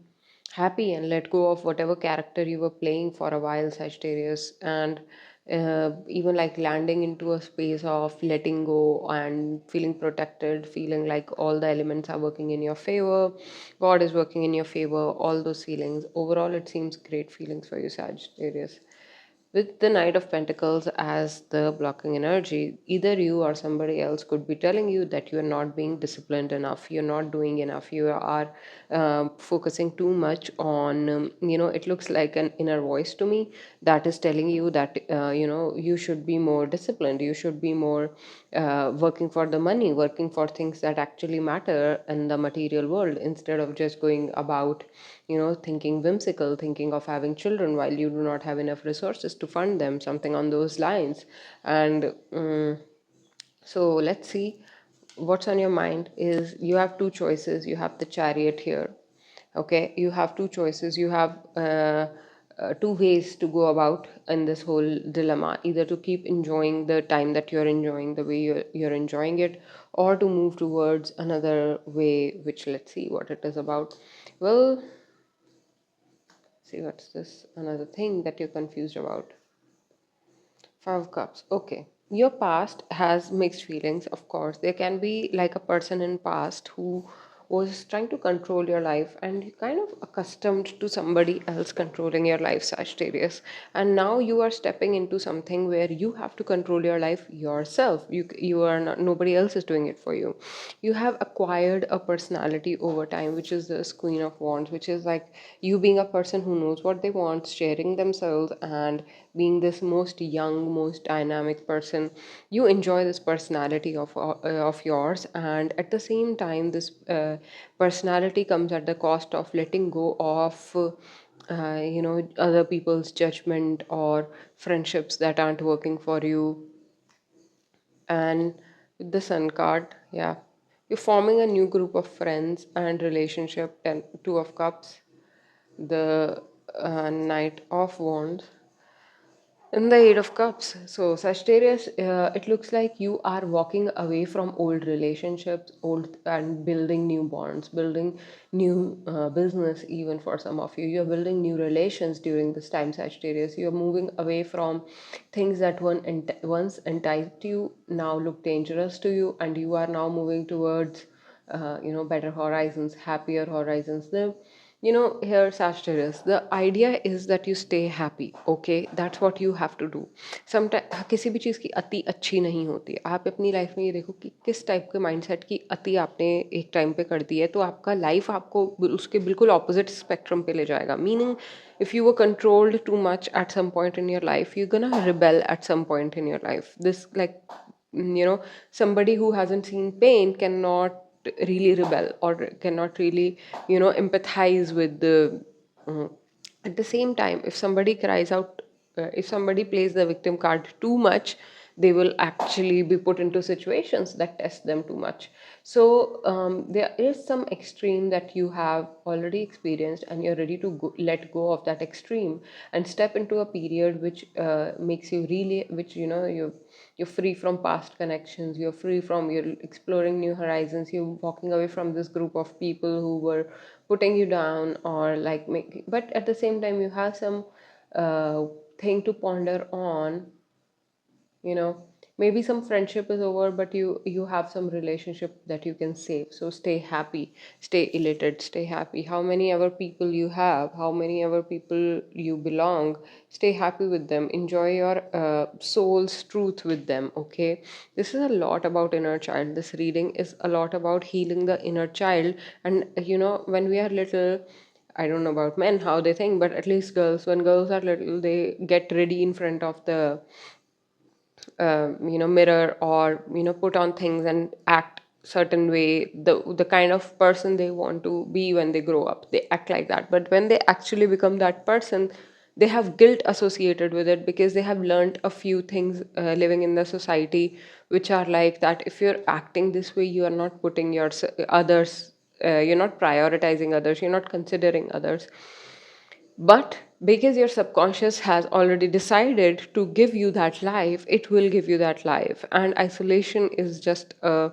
happy and let go of whatever character you were playing for a while, Sagittarius. And even like landing into a space of letting go and feeling protected, feeling like all the elements are working in your favor, God is working in your favor, all those feelings. Overall, it seems great feelings for you, Sagittarius. With the Knight of Pentacles as the blocking energy, either you or somebody else could be telling you that you are not being disciplined enough, you're not doing enough, you are focusing too much on, it looks like an inner voice to me that is telling you that, you should be more disciplined, you should be more working for the money, working for things that actually matter in the material world instead of just going about, thinking whimsical, thinking of having children while you do not have enough resources to fund them, something on those lines. And so let's see what's on your mind. Is you have two choices. You have the Chariot here. Okay, you have two choices. You have two ways to go about in this whole dilemma: either to keep enjoying the time that you're enjoying the way you're enjoying it, or to move towards another way, which let's see what it is about. Well, see, what's this another thing that you're confused about? Five of Cups. Okay. Your past has mixed feelings, of course. There can be like a person in past who was trying to control your life and you kind of accustomed to somebody else controlling your life, Sagittarius. And now you are stepping into something where you have to control your life yourself. You are not, nobody else is doing it for you. You have acquired a personality over time, which is this Queen of Wands, which is like you being a person who knows what they want, sharing themselves, and being this most young, most dynamic person. You enjoy this personality of yours, and at the same time this personality comes at the cost of letting go of other people's judgment or friendships that aren't working for you. And with the Sun card, yeah, you're forming a new group of friends and relationship. Two of Cups, the Knight of Wands, in the Eight of Cups. So, Sagittarius, it looks like you are walking away from old relationships, old and building new bonds, building new business, even for some of you. You're building new relations during this time, Sagittarius. You're moving away from things that once enticed you, now look dangerous to you, and you are now moving towards, better horizons, happier horizons. Here, Sagittarius, the idea is that you stay happy. Okay, that's what you have to do. Sometimes किसी भी चीज़ की अति अच्छी नहीं होती. आप अपनी life में ये देखो कि किस टाइप के माइंडसेट की अति आपने एक टाइम पे कर दी है, तो आपका लाइफ आपको उसके बिल्कुल ऑपोजिट स्पेक्ट्रम पे ले जाएगा. Meaning, if you were controlled too much at some point in your life, you're gonna rebel at some point in your life. This, like, somebody who hasn't seen pain cannot really rebel or cannot really empathize with the at the same time, if somebody cries out, if somebody plays the victim card too much, they will actually be put into situations that test them too much. So there is some extreme that you have already experienced, and you're ready to let go of that extreme and step into a period which makes you really, which you're free from past connections, you're exploring new horizons, you're walking away from this group of people who were putting you down, or like but at the same time you have some thing to ponder on. you know Maybe some friendship is over, but you have some relationship that you can save. So stay happy, stay elated, stay happy. How many ever people you have, how many ever people you belong, stay happy with them, enjoy your soul's truth with them. Okay, this is a lot about inner child. This reading is a lot about healing the inner child. And when we are little, I don't know about men how they think, but at least girls, when girls are little, they get ready in front of the mirror, or put on things and act certain way, the kind of person they want to be. When they grow up, they act like that, but when they actually become that person, they have guilt associated with it, because they have learned a few things living in the society, which are like that if you're acting this way, you are not putting others, you're not prioritizing others, you're not considering others. But because your subconscious has already decided to give you that life, it will give you that life. And isolation is just a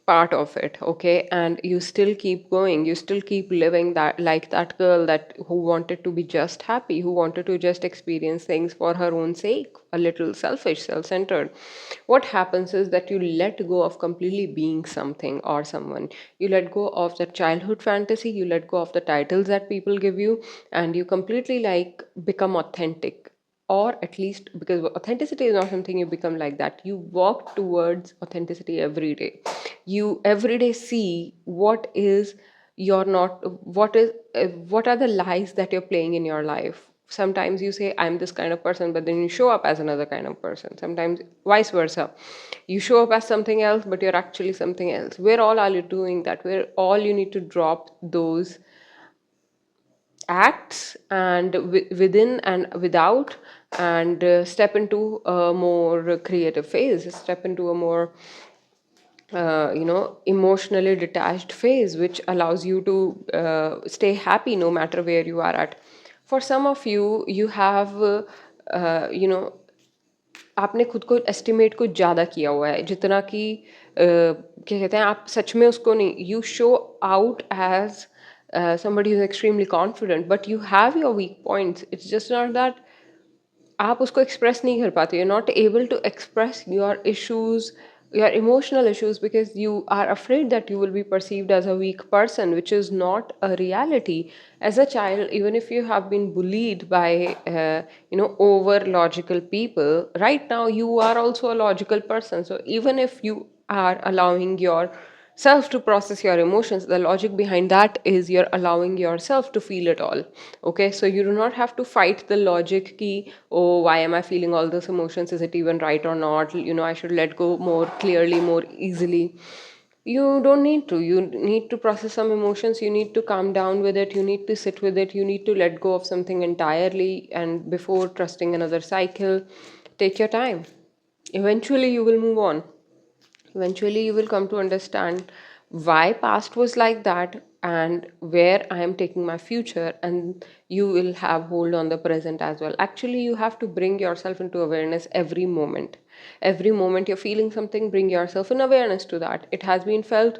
part of it, okay? And you still keep going, you still keep living that, like that girl that who wanted to be just happy, who wanted to just experience things for her own sake, a little selfish, self-centered. What happens is that you let go of completely being something or someone. You let go of the childhood fantasy, you let go of the titles that people give you, and you completely like become authentic. Or at least, because authenticity is not something you become like that, you walk towards authenticity every day. You every day see what is you're not, what are the lies that you're playing in your life. Sometimes you say I'm this kind of person, but then you show up as another kind of person. Sometimes vice versa, you show up as something else but you're actually something else. Where all are you doing that? Where all you need to drop those acts and within and without, and step into a more creative phase, step into a more emotionally detached phase, which allows you to stay happy no matter where you are at. For some of you, you have you know आपने खुद को estimate कुछ ज़्यादा किया हुआ है, जितना कि क्या कहते हैं, आप सच में उसको नहीं, you show out as somebody who's extremely confident, but you have your weak points. It's just not that आप उसको एक्सप्रेस नहीं कर पाते, you not able to express your issues, your emotional issues, because you are afraid that you will be perceived as a weak person, which is not a reality. As a child, even if you have been bullied by over logical people, right now you are also a logical person. So even if you are allowing your self to process your emotions, the logic behind that is you're allowing yourself to feel it all. Okay, so you do not have to fight the logic key, oh, why am I feeling all those emotions, is it even right or not, I should let go more clearly, more easily. You don't need to. You need to process some emotions, you need to calm down with it, you need to sit with it, you need to let go of something entirely, and before trusting another cycle, take your time. Eventually you will move on. Eventually you will come to understand why past was like that and where I am taking my future, and you will have hold on the present as well. Actually, you have to bring yourself into awareness every moment. Every moment you're feeling something, bring yourself in awareness to that. It has been felt,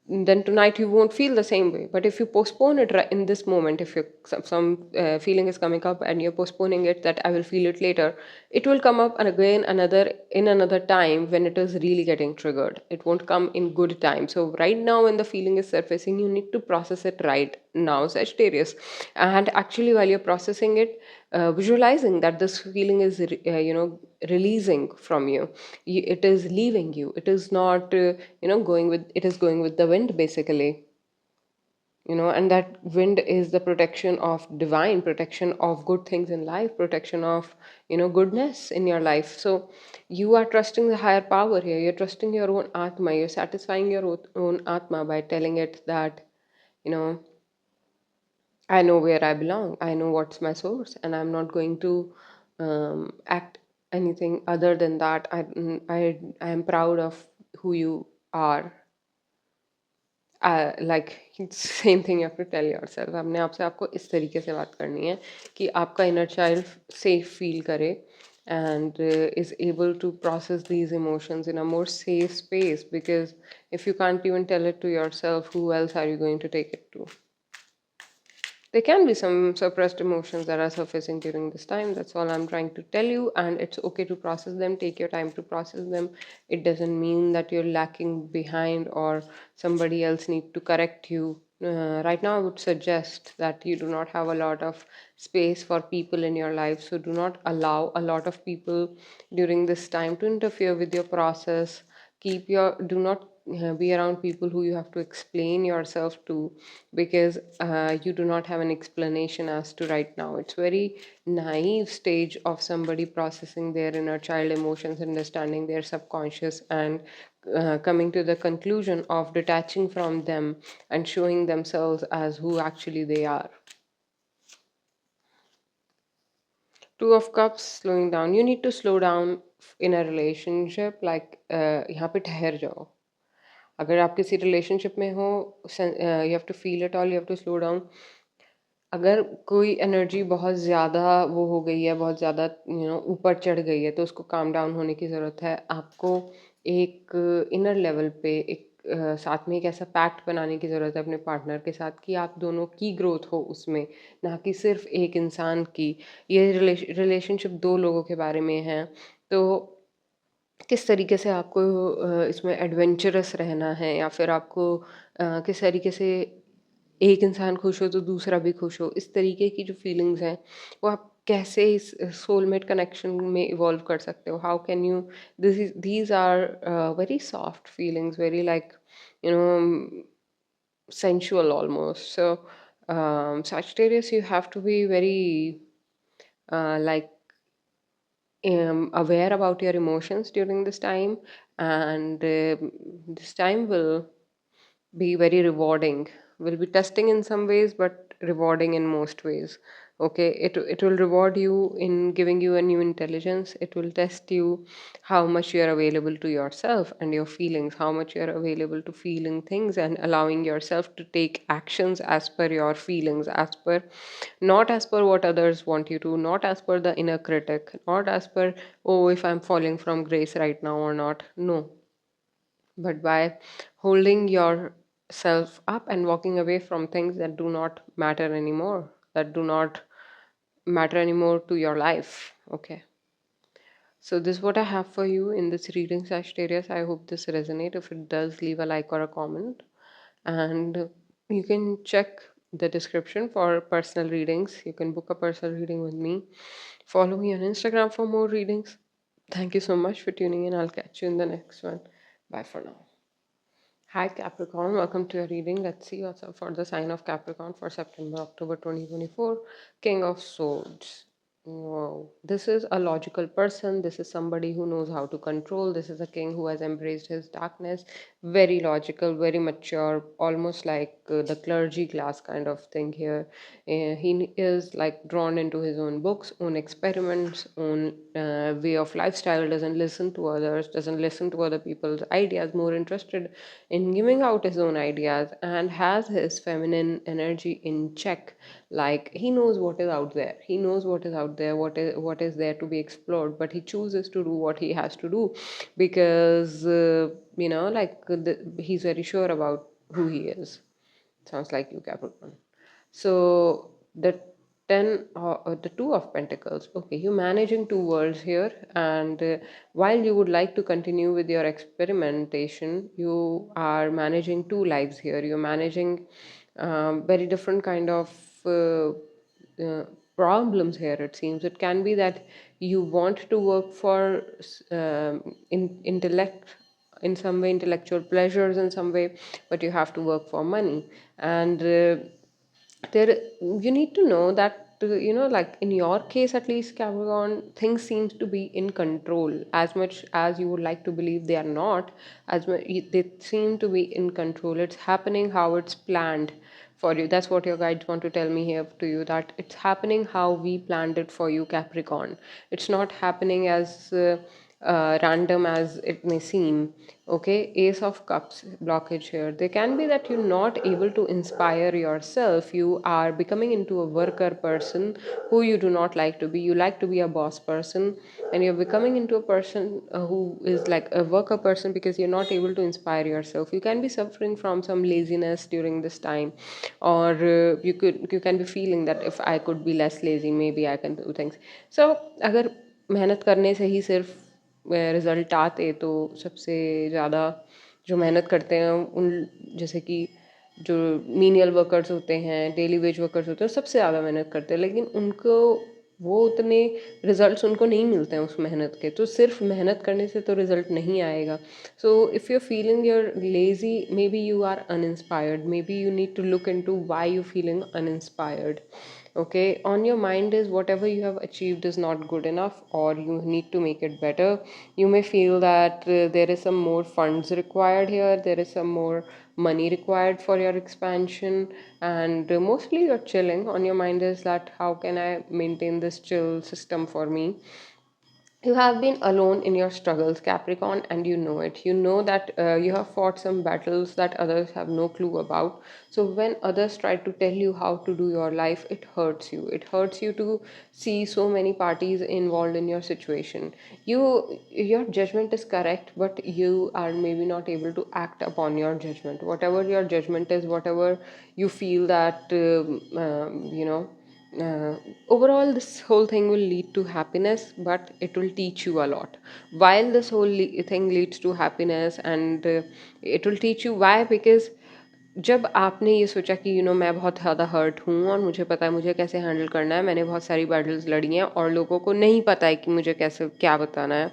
then tonight you won't feel the same way. But if you postpone it right in this moment, if you some feeling is coming up and you're postponing it, that I will feel it later, it will come up and again another in another time when it is really getting triggered. It won't come in good time. So right now when the feeling is surfacing, you need to process it right now, Sagittarius. And actually while you're processing it, visualizing that this feeling is releasing from you. It is leaving you, it is not going with, it is going with the wind basically. And that wind is the protection of divine, protection of good things in life, protection of goodness in your life. So you are trusting the higher power here, you're trusting your own atma, you're satisfying your own atma by telling it that you know I know where I belong, I know what's my source, and I'm not going to act anything other than that. I am proud of who you are. Like same thing you have to tell yourself, अपने आप से आपको इस तरीके से बात करनी है कि आपका इनर चाइल्ड सेफ फील करे and is able to process these emotions in a more safe space, because if you can't even tell it to yourself, who else are you going to take it to? There can be some suppressed emotions that are surfacing during this time. That's all I'm trying to tell you. And it's okay to process them. Take your time to process them. It doesn't mean that you're lacking behind or somebody else need to correct you. Right now, I would suggest that you do not have a lot of space for people in your life. So do not allow a lot of people during this time to interfere with your process. Do not be around people who you have to explain yourself to, because you do not have an explanation as to right now. It's very naive stage of somebody processing their inner child emotions, understanding their subconscious, and coming to the conclusion of detaching from them and showing themselves as who actually they are. Two of Cups, slowing down. You need to slow down in a relationship. Like यहाँ पे ठहर जाओ. अगर आप किसी relationship में हो, you have to feel it all, you have to slow down. अगर कोई एनर्जी बहुत ज़्यादा वो हो गई है, बहुत ज़्यादा ऊपर चढ़ गई है, तो उसको काम डाउन होने की ज़रूरत है। आपको एक इनर लेवल पे एक साथ में एक ऐसा पैक्ट बनाने की ज़रूरत है अपने पार्टनर के साथ कि आप दोनों की ग्रोथ हो उसमें, ना कि सिर्फ एक इंसान की। ये रिलेशनशिप दो लोगों के बारे में है, तो किस तरीके से आपको इसमें एडवेंचरस रहना है, या फिर आपको किस तरीके से एक इंसान खुश हो तो दूसरा भी खुश हो, इस तरीके की जो फीलिंग्स हैं वो आप कैसे इस सोलमेट कनेक्शन में इवॉल्व कर सकते हो। How can you, these are very soft feelings, very like you know sensual almost. So Sagittarius, you have to be very like aware about your emotions during this time, and this time will be very rewarding, will be testing in some ways but rewarding in most ways. Okay, it will reward you in giving you a new intelligence. It will test you how much you are available to yourself and your feelings, how much you are available to feeling things and allowing yourself to take actions as per your feelings, as per, not as per what others want you to, not as per the inner critic, not as per, oh, if I'm falling from grace right now or not. No, but by holding yourself up and walking away from things that do not matter anymore, that do not matter anymore to your life. Okay. So this is what I have for you in this reading, Sagittarius. I hope this resonates. If it does, leave a like or a comment. And you can check the description for personal readings. You can book a personal reading with me. Follow me on Instagram for more readings. Thank you so much for tuning in. I'll catch you in the next one. Bye for now. Hi Capricorn, welcome to your reading. Let's see what's up for the sign of Capricorn for September October 2024. King of Swords. Wow. This is a logical person. This is somebody who knows how to control. This is a king who has embraced his darkness. Very logical, very mature, almost like the clergy class kind of thing here. He is like drawn into his own books, own experiments, own way of lifestyle, doesn't listen to others, doesn't listen to other people's ideas, more interested in giving out his own ideas, and has his feminine energy in check. Like he knows what is out there, he knows what is out there, what is there to be explored, but he chooses to do what he has to do because he's very sure about who he is. Sounds like you, Capricorn. So the the two of Pentacles. Okay, you're managing two worlds here, and while you would like to continue with your experimentation, you are managing two lives here. You're managing very different kind of uh, problems here. It seems it can be that you want to work for intellect in some way, intellectual pleasures in some way, but you have to work for money. And there you need to know that like in your case at least, Capricorn, things seems to be in control. As much as you would like to believe they are not, as much they seem to be in control. It's happening how it's planned for you. That's what your guides want to tell me here to you, that it's happening how we planned it for you, Capricorn. It's not happening as random as it may seem. Okay, Ace of Cups blockage here. There can be that you're not able to inspire yourself. You are becoming into a worker person who you do not like to be. You like to be a boss person, and you're becoming into a person who is like a worker person because you're not able to inspire yourself. You can be suffering from some laziness during this time, or you can be feeling that if I could be less lazy, maybe I can do things. So अगर मेहनत करने से ही सिर्फ result आते, तो सबसे ज़्यादा जो मेहनत करते हैं उन, जैसे कि जो मीनियल वर्कर्स होते हैं, डेली वेज वर्कर्स होते हैं, सबसे ज़्यादा मेहनत करते हैं, लेकिन उनको वो उतने रिजल्ट्स उनको नहीं मिलते हैं उस मेहनत के। तो सिर्फ मेहनत करने से तो रिजल्ट नहीं आएगा। So if you feeling you're lazy, maybe you are uninspired, maybe you need to look into why you feeling uninspired. Okay, on your mind is whatever you have achieved is not good enough, or you need to make it better. You may feel that there is some more funds required here, there is some more money required for your expansion, and mostly you're chilling. On your mind is that how can I maintain this chill system for me. you have been alone in your struggles, Capricorn, and you know it. You know that you have fought some battles that others have no clue about. So when others try to tell you how to do your life, it hurts you. It hurts you to see so many parties involved in your situation. Your judgment is correct, but you are maybe not able to act upon your judgment. Whatever your judgment is, whatever you feel that uh, overall this whole thing will lead to happiness, but it will teach you a lot. While this whole thing leads to happiness, and it will teach you why, because जब आपने ये सोचा कि मैं बहुत ज़्यादा hurt हूँ और मुझे पता है मुझे कैसे हैंडल करना है, मैंने बहुत सारी बैटल्स लड़ी हैं और लोगों को नहीं पता है कि मुझे कैसे क्या बताना है,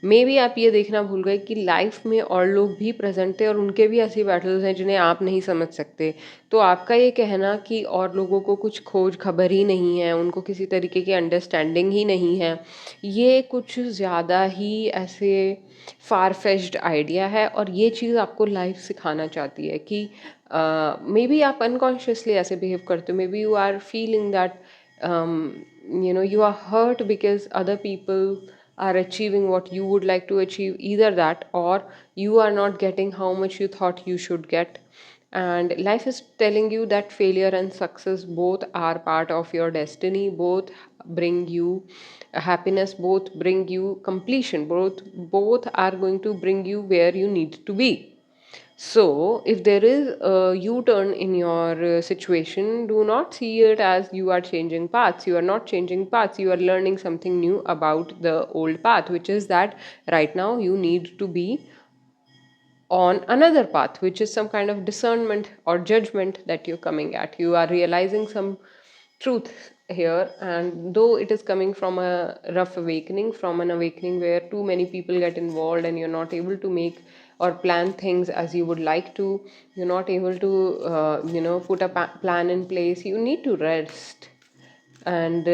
मे बी आप ये देखना भूल गए कि लाइफ में और लोग भी प्रेजेंट थे और उनके भी ऐसी बैटल्स हैं जिन्हें आप नहीं समझ सकते। तो आपका ये कहना कि और लोगों को कुछ खोज खबर ही नहीं है, उनको किसी तरीके की अंडरस्टैंडिंग ही नहीं है, ये कुछ ज़्यादा ही ऐसे फार फेच्ड आइडिया है। और ये चीज़ आपको लाइफ सिखाना चाहती है कि मे बी आप अनकॉन्शियसली ऐसे बिहेव करते हो, maybe you are feeling that you are hurt because other people are achieving what you would like to achieve, either that or you are not getting how much you thought you should get. And life is telling you that failure and success both are part of your destiny, both bring you happiness, both bring you completion, both are going to bring you where you need to be. So, if there is a U turn in your situation, do not see it as you are changing paths. You are not changing paths, you are learning something new about the old path, which is that right now you need to be on another path, which is some kind of discernment or judgment that you're coming at. You are realizing some truth here, and though it is coming from a rough awakening, from an awakening where too many people get involved and you're not able to make or plan things as you would like to, you're not able to put a plan in place, you need to rest. And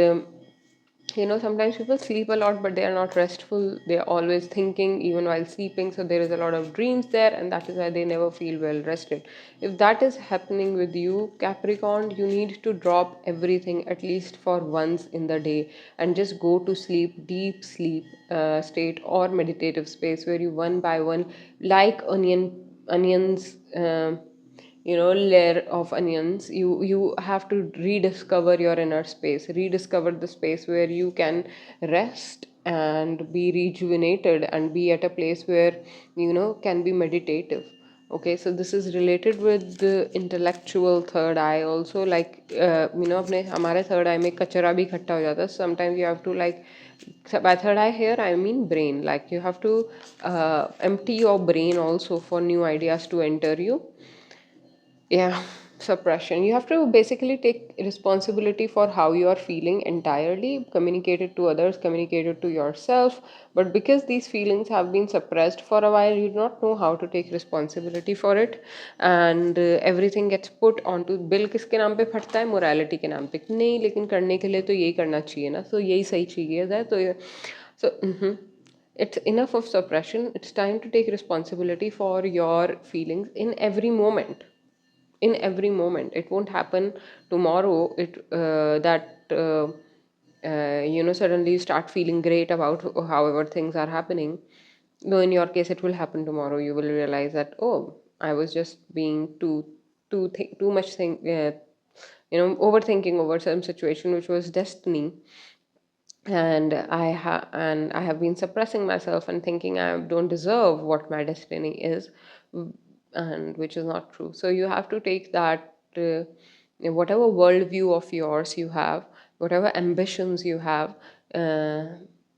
sometimes people sleep a lot but they are not restful, they are always thinking even while sleeping, so there is a lot of dreams there, and that is why they never feel well rested. If that is happening with you, Capricorn, you need to drop everything at least for once in the day and just go to sleep, deep sleep state or meditative space, where you one by one, like onions, layer of onions, you have to rediscover your inner space, rediscover the space where you can rest and be rejuvenated and be at a place where can be meditative. Okay, so this is related with the intellectual third eye also, like अपने हमारे third eye में कचरा भी इकट्ठा हो जाता है, sometimes you have to like, by third eye here I mean brain, like you have to empty your brain also for new ideas to enter you. Yeah, suppression. You have to basically take responsibility for how you are feeling entirely, communicate it to others, communicate it to yourself. But because these feelings have been suppressed for a while, you do not know how to take responsibility for it. And everything gets put onto bill किसके नाम पे फटता है, morality के नाम पे नहीं, लेकिन करने के लिए तो यही करना चाहिए ना, तो यही सही चीज़ है, तो so it's enough of suppression. It's time to take responsibility for your feelings in every moment, in every moment. It won't happen tomorrow, it that suddenly you start feeling great about however things are happening. No, in your case it will happen tomorrow. You will realize that, oh, I was just being too much overthinking over some situation which was destiny, and I have been suppressing myself and thinking I don't deserve what my destiny is, and which is not true. So you have to take that whatever worldview of yours you have, whatever ambitions you have, uh,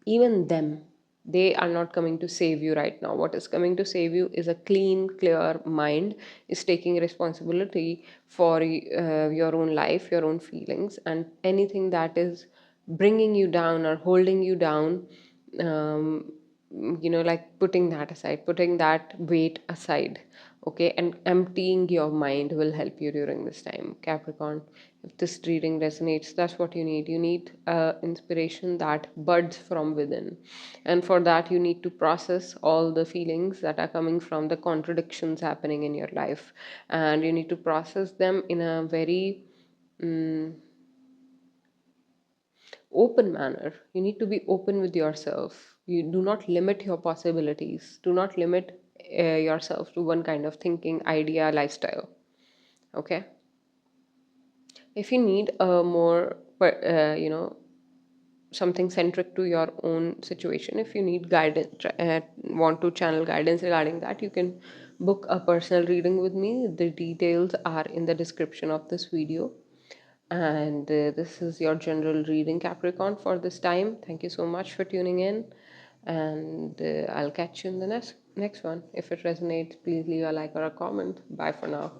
even them, they are not coming to save you right now. What is coming to save you is a clean, clear mind, is taking responsibility for your own life, your own feelings, and anything that is bringing you down or holding you down, um, like putting that aside, putting that weight aside. Okay, and emptying your mind will help you during this time, Capricorn. If this reading resonates, that's what you need. You need inspiration that buds from within, and for that you need to process all the feelings that are coming from the contradictions happening in your life, and you need to process them in a very open manner. You need to be open with yourself. You do not limit your possibilities. Do not limit yourself to one kind of thinking, idea, lifestyle. Okay. If you need a more, something centric to your own situation, if you need guidance, want to channel guidance regarding that, you can book a personal reading with me. The details are in the description of this video. And this is your general reading, Capricorn, for this time. Thank you so much for tuning in, and I'll catch you in the next one. If it resonates, please leave a like or a comment. Bye for now.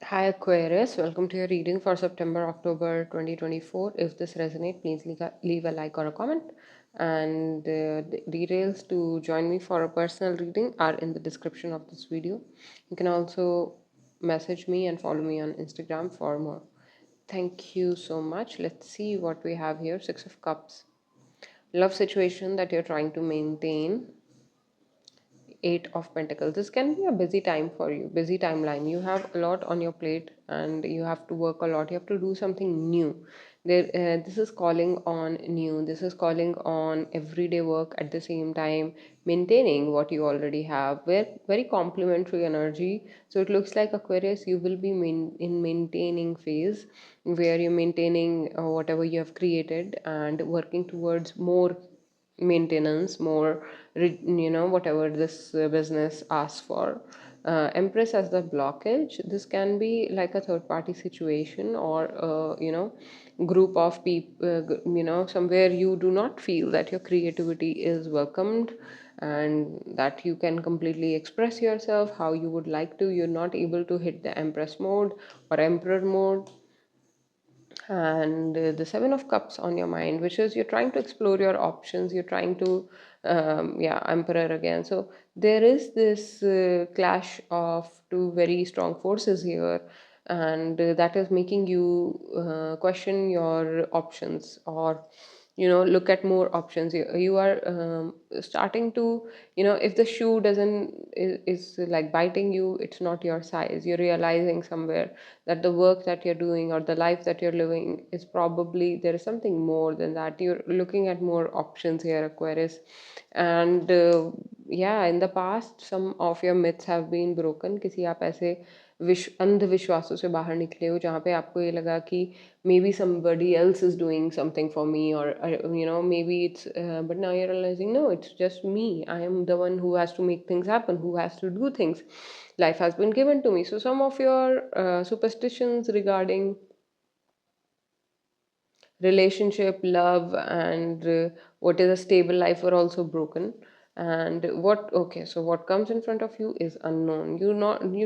Hi Aquarius, welcome to your reading for September October 2024. If this resonates, please leave a like or a comment. And the details to join me for a personal reading are in the description of this video. You can also message me and follow me on Instagram for more. Thank you so much. Let's see what we have here. Six of Cups. Love situation that you're trying to maintain. Eight of Pentacles. This can be a busy time for you, busy timeline. You have a lot on your plate and you have to work a lot. You have to do something new. This is calling on new. This is calling on everyday work at the same time, maintaining what you already have. Very complementary energy. So it looks like Aquarius, you will be in maintaining phase where you're maintaining whatever you have created and working towards more maintenance, more whatever this business asks for. Empress as the blockage. This can be like a third party situation, or group of people, somewhere you do not feel that your creativity is welcomed and that you can completely express yourself how you would like to. You're not able to hit the Empress mode or Emperor mode. And the Seven of Cups on your mind, which is you're trying to explore your options. You're trying to Emperor again. So there is this clash of two very strong forces here, and that is making you question your options, or look at more options. You are starting to, if the shoe doesn't is like biting you, it's not your size. You're realizing somewhere that the work that you're doing or the life that you're living is probably, there is something more than that. You're looking at more options here, Aquarius. And yeah, in the past some of your myths have been broken. किसी आप ऐसे अंधविश्वासों से बाहर निकले हो जहाँ पे आपको ये लगा कि maybe somebody else is doing something for me, or maybe it's but now you're realizing, no, it's just me. I am the one who has to make things happen, who has to do things. Life has been given to me. So some of your superstitions regarding relationship, love, and what is a stable life were also broken. And what comes in front of you is unknown. You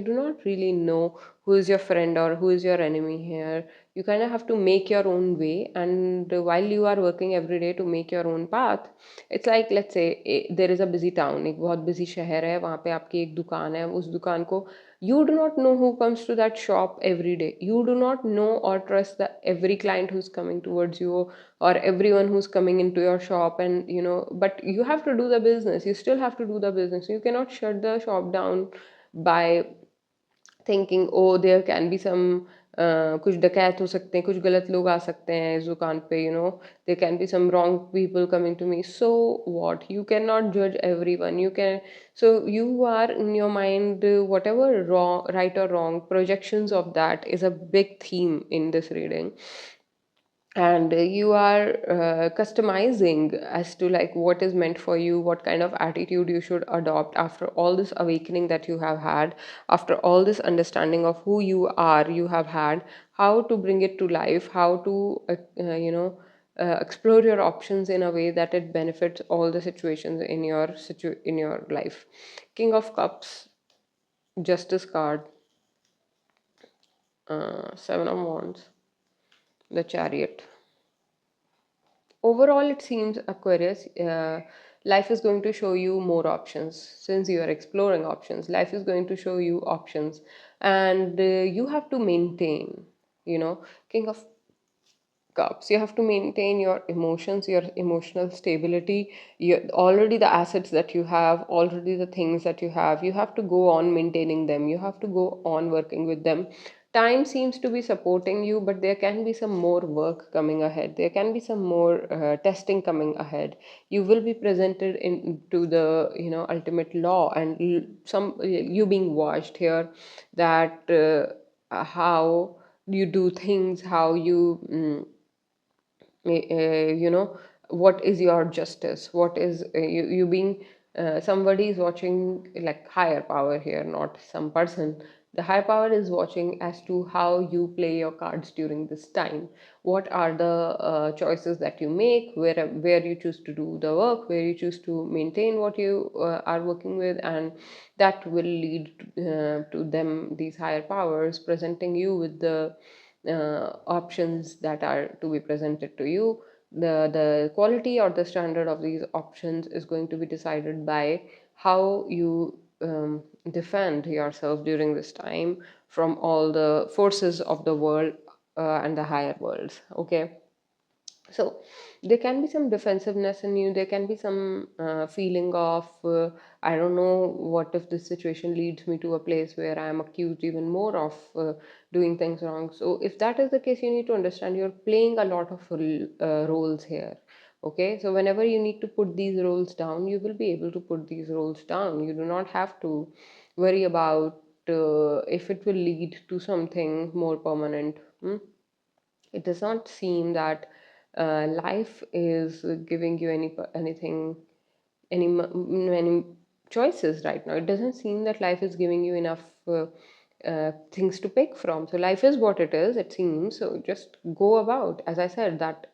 do not really know who is your friend or who is your enemy here. You kind of have to make your own way, and while you are working every day to make your own path, it's like, let's say there is a busy town, एक बहुत busy शहर है, वहाँ पे आपकी एक दुकान है. उस दुकान को, you do not know who comes to that shop every day. You do not know or trust the every client who's coming towards you, or everyone who's coming into your shop. And but you have to do the business. You still have to do the business. You cannot shut the shop down by thinking, oh, there can be some कुछ डकैत हो सकते हैं, कुछ गलत लोग आ सकते हैं इस दुकान पे, there can be some wrong people coming to me. So what, you cannot judge everyone. So you are in your mind, whatever wrong, right or wrong, projections of that is a big theme in this reading. And you are customizing as to like what is meant for you, what kind of attitude you should adopt after all this awakening that you have had, after all this understanding of who you are you have had, how to bring it to life, how to explore your options in a way that it benefits all the situations in your life. King of Cups, Justice card, Seven of Wands, the Chariot. Overall, it seems, Aquarius, life is going to show you more options. Since you are exploring options, life is going to show you options, and you have to maintain, King of Cups, you have to maintain your emotions, your emotional stability, already the assets that you have, already the things that you have to go on maintaining them. You have to go on working with them. time seems to be supporting you, but there can be some more work coming ahead. There can be some more testing coming ahead. You will be presented into the ultimate law, and you being watched here, that how you do things, how you what is your justice, what is you being somebody is watching, like higher power here, not some person. The higher power is watching as to how you play your cards during this time. What are the choices that you make, where you choose to do the work, where you choose to maintain what you are working with, and that will lead to them, these higher powers, presenting you with the options that are to be presented to you. The quality or the standard of these options is going to be decided by how you defend yourself during this time from all the forces of the world and the higher worlds. Okay, so there can be some defensiveness in you. There can be some feeling of I don't know, what if this situation leads me to a place where I am accused even more of doing things wrong. So if that is the case, you need to understand you're playing a lot of roles here. Okay, so whenever you need to put these roles down, you will be able to put these roles down. You do not have to worry about if it will lead to something more permanent. It does not seem that life is giving you anything, any choices right now. It doesn't seem that life is giving you enough things to pick from. So life is what it is, it seems. So just go about. As I said, that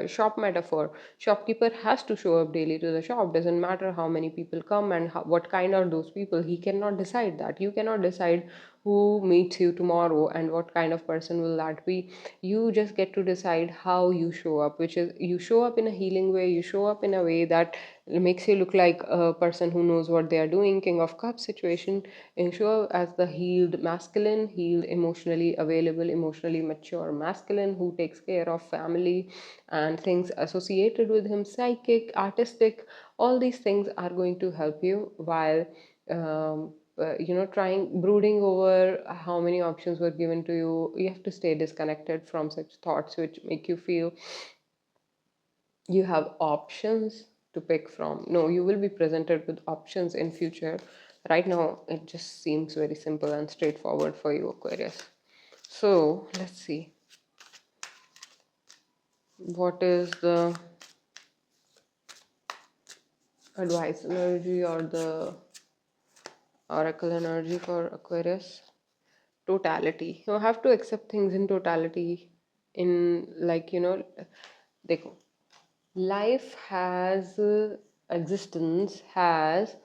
shop metaphor, shopkeeper has to show up daily to the shop. Doesn't matter how many people come and what kind are those people. He cannot decide that. You cannot decide who meets you tomorrow and what kind of person will that be. You just get to decide how you show up, which is you show up in a healing way. You show up in a way that makes you look like a person who knows what they are doing. King of Cups situation, and show up as the healed masculine, healed, emotionally available, emotionally mature masculine who takes care of family and things associated with him, psychic, artistic. All these things are going to help you while trying brooding over how many options were given to you. You have to stay disconnected from such thoughts which make you feel you have options to pick from. No, you will be presented with options in future. Right now it just seems very simple and straightforward for you, Aquarius. So let's see, what is the advice energy or the oracle energy for Aquarius? Totality. You have to accept things in totality. In, like, देखो, life has existence has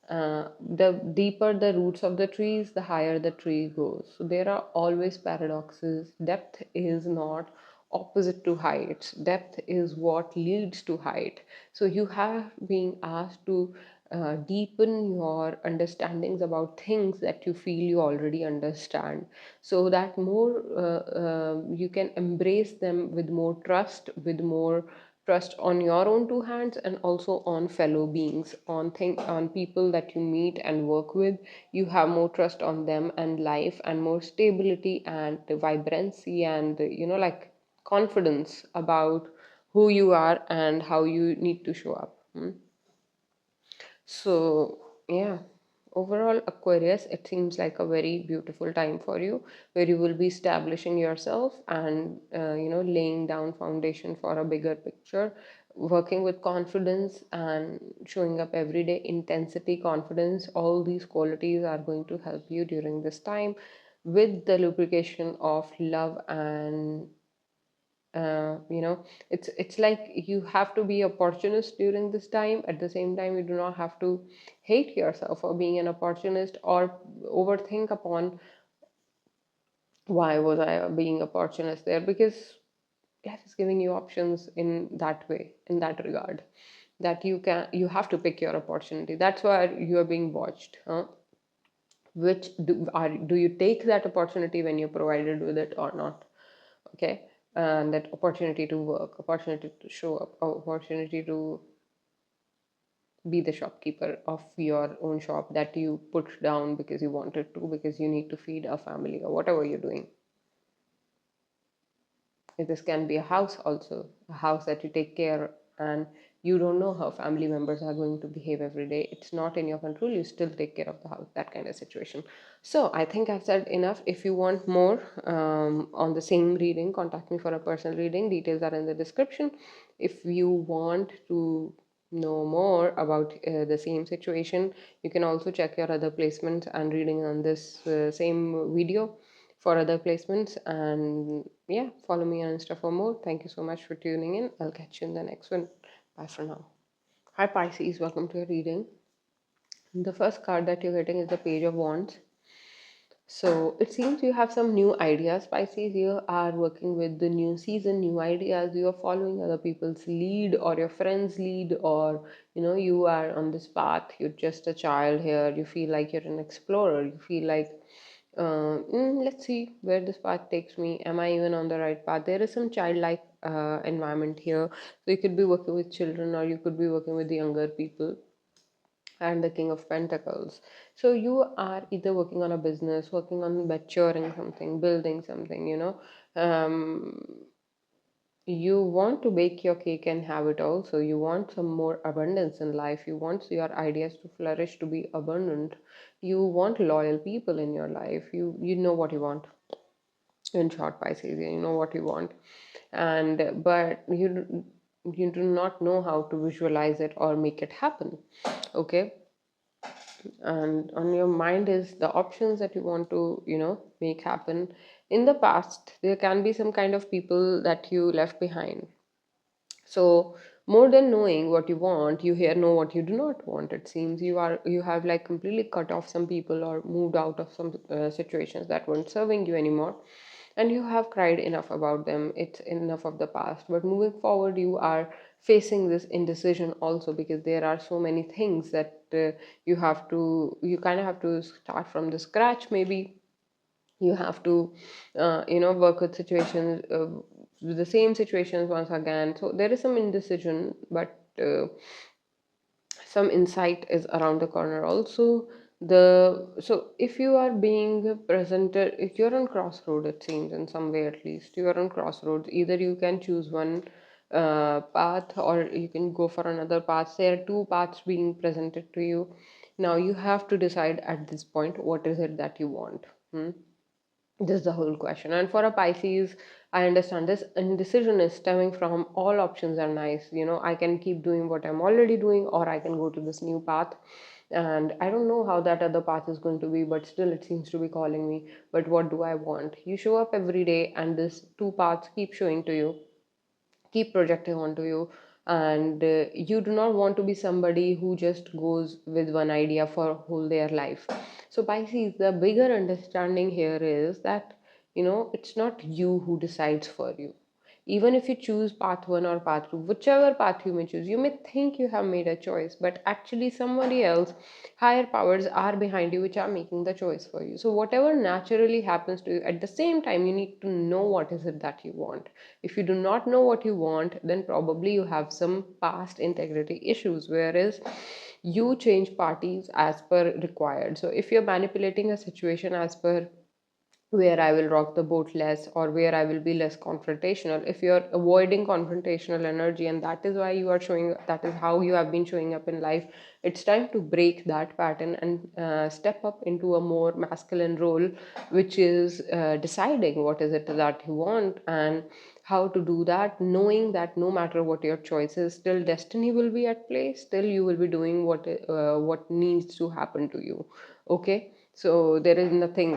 the deeper the roots of the trees, the higher the tree goes. So there are always paradoxes. Depth is not opposite to height. Depth is what leads to height. So you have been asked to deepen your understandings about things that you feel you already understand, so that more you can embrace them with more trust, with more trust on your own two hands, and also on fellow beings, on people that you meet and work with. You have more trust on them and life, and more stability and vibrancy, and like confidence about who you are and how you need to show up. So, yeah, overall, Aquarius, it seems like a very beautiful time for you, where you will be establishing yourself and, laying down foundation for a bigger picture, working with confidence and showing up every day. Intensity, confidence, all these qualities are going to help you during this time, with the lubrication of love and it's like you have to be opportunist during this time. At the same time, you do not have to hate yourself for being an opportunist or overthink upon why was I being opportunist there, because life is giving you options in that way, in that regard, that you have to pick your opportunity. That's why you are being watched, huh? Which do you take that opportunity when you're provided with it or not? Okay, and that opportunity to work, opportunity to show up, opportunity to be the shopkeeper of your own shop that you put down because you wanted to, because you need to feed a family or whatever you're doing. This can be a house also, a house that you take care, and you don't know how family members are going to behave every day. It's not in your control, you still take care of the house, that kind of situation. So I think I've said enough. If you want more on the same reading, contact me for a personal reading. Details are in the description. If you want to know more about the same situation, you can also check your other placements and reading on this same video for other placements. And yeah, follow me on Insta for more. Thank you so much for tuning in. I'll catch you in the next one. Bye for now. Hi Pisces, welcome to your reading. The first card that you're getting is the Page of Wands. So it seems you have some new ideas, Pisces. You are working with the new season, new ideas. You are following other people's lead or your friends' lead, or you are on this path. You're just a child here. You feel like you're an explorer. You feel like, let's see where this path takes me. Am I even on the right path? There is some childlike environment here. So you could be working with children, or you could be working with the younger people. And the King of Pentacles. So you are either working on a business, working on maturing something, building something, you want to bake your cake and have it all. So you want some more abundance in life. You want your ideas to flourish, to be abundant. You want loyal people in your life. You know what you want. In short, Pisces, you know what you want, and but you do not know how to visualize it or make it happen. Okay, and on your mind is the options that you want to make happen. In the past there can be some kind of people that you left behind. So more than knowing what you want, you here know what you do not want. It seems you have like completely cut off some people or moved out of some situations that weren't serving you anymore, and you have cried enough about them. It's enough of the past. But moving forward, you are facing this indecision also, because there are so many things that you kind of have to start from the scratch. Maybe you have to work with situations, with the same situations once again. So there is some indecision, but some insight is around the corner also. So if you are being presented, if you're on crossroad, it seems, in some way at least you are on crossroads. Either you can choose one path, or you can go for another path. There are two paths being presented to you. Now you have to decide at this point, what is it that you want. This is the whole question. And for a Pisces, I understand this indecision is stemming from all options are nice. I can keep doing what I'm already doing, or I can go to this new path. And I don't know how that other path is going to be, but still it seems to be calling me. But what do I want? You show up every day, and this two paths keep showing to you, keep projecting onto you. And you do not want to be somebody who just goes with one idea for whole their life. So Pisces, the bigger understanding here is that it's not you who decides for you. Even if you choose path one or path two, whichever path you may choose, you may think you have made a choice, but actually somebody else, higher powers, are behind you, which are making the choice for you. So whatever naturally happens to you, at the same time you need to know what is it that you want. If you do not know what you want, then probably you have some past integrity issues, whereas you change parties as per required. So if you're manipulating a situation as per where I will rock the boat less, or where I will be less confrontational. If you're avoiding confrontational energy, and that is why you are showing, that is how you have been showing up in life, it's time to break that pattern and step up into a more masculine role, which is deciding what is it that you want. And how to do that, knowing that no matter what your choice is, still destiny will be at play, still you will be doing what needs to happen to you. Okay, so there is nothing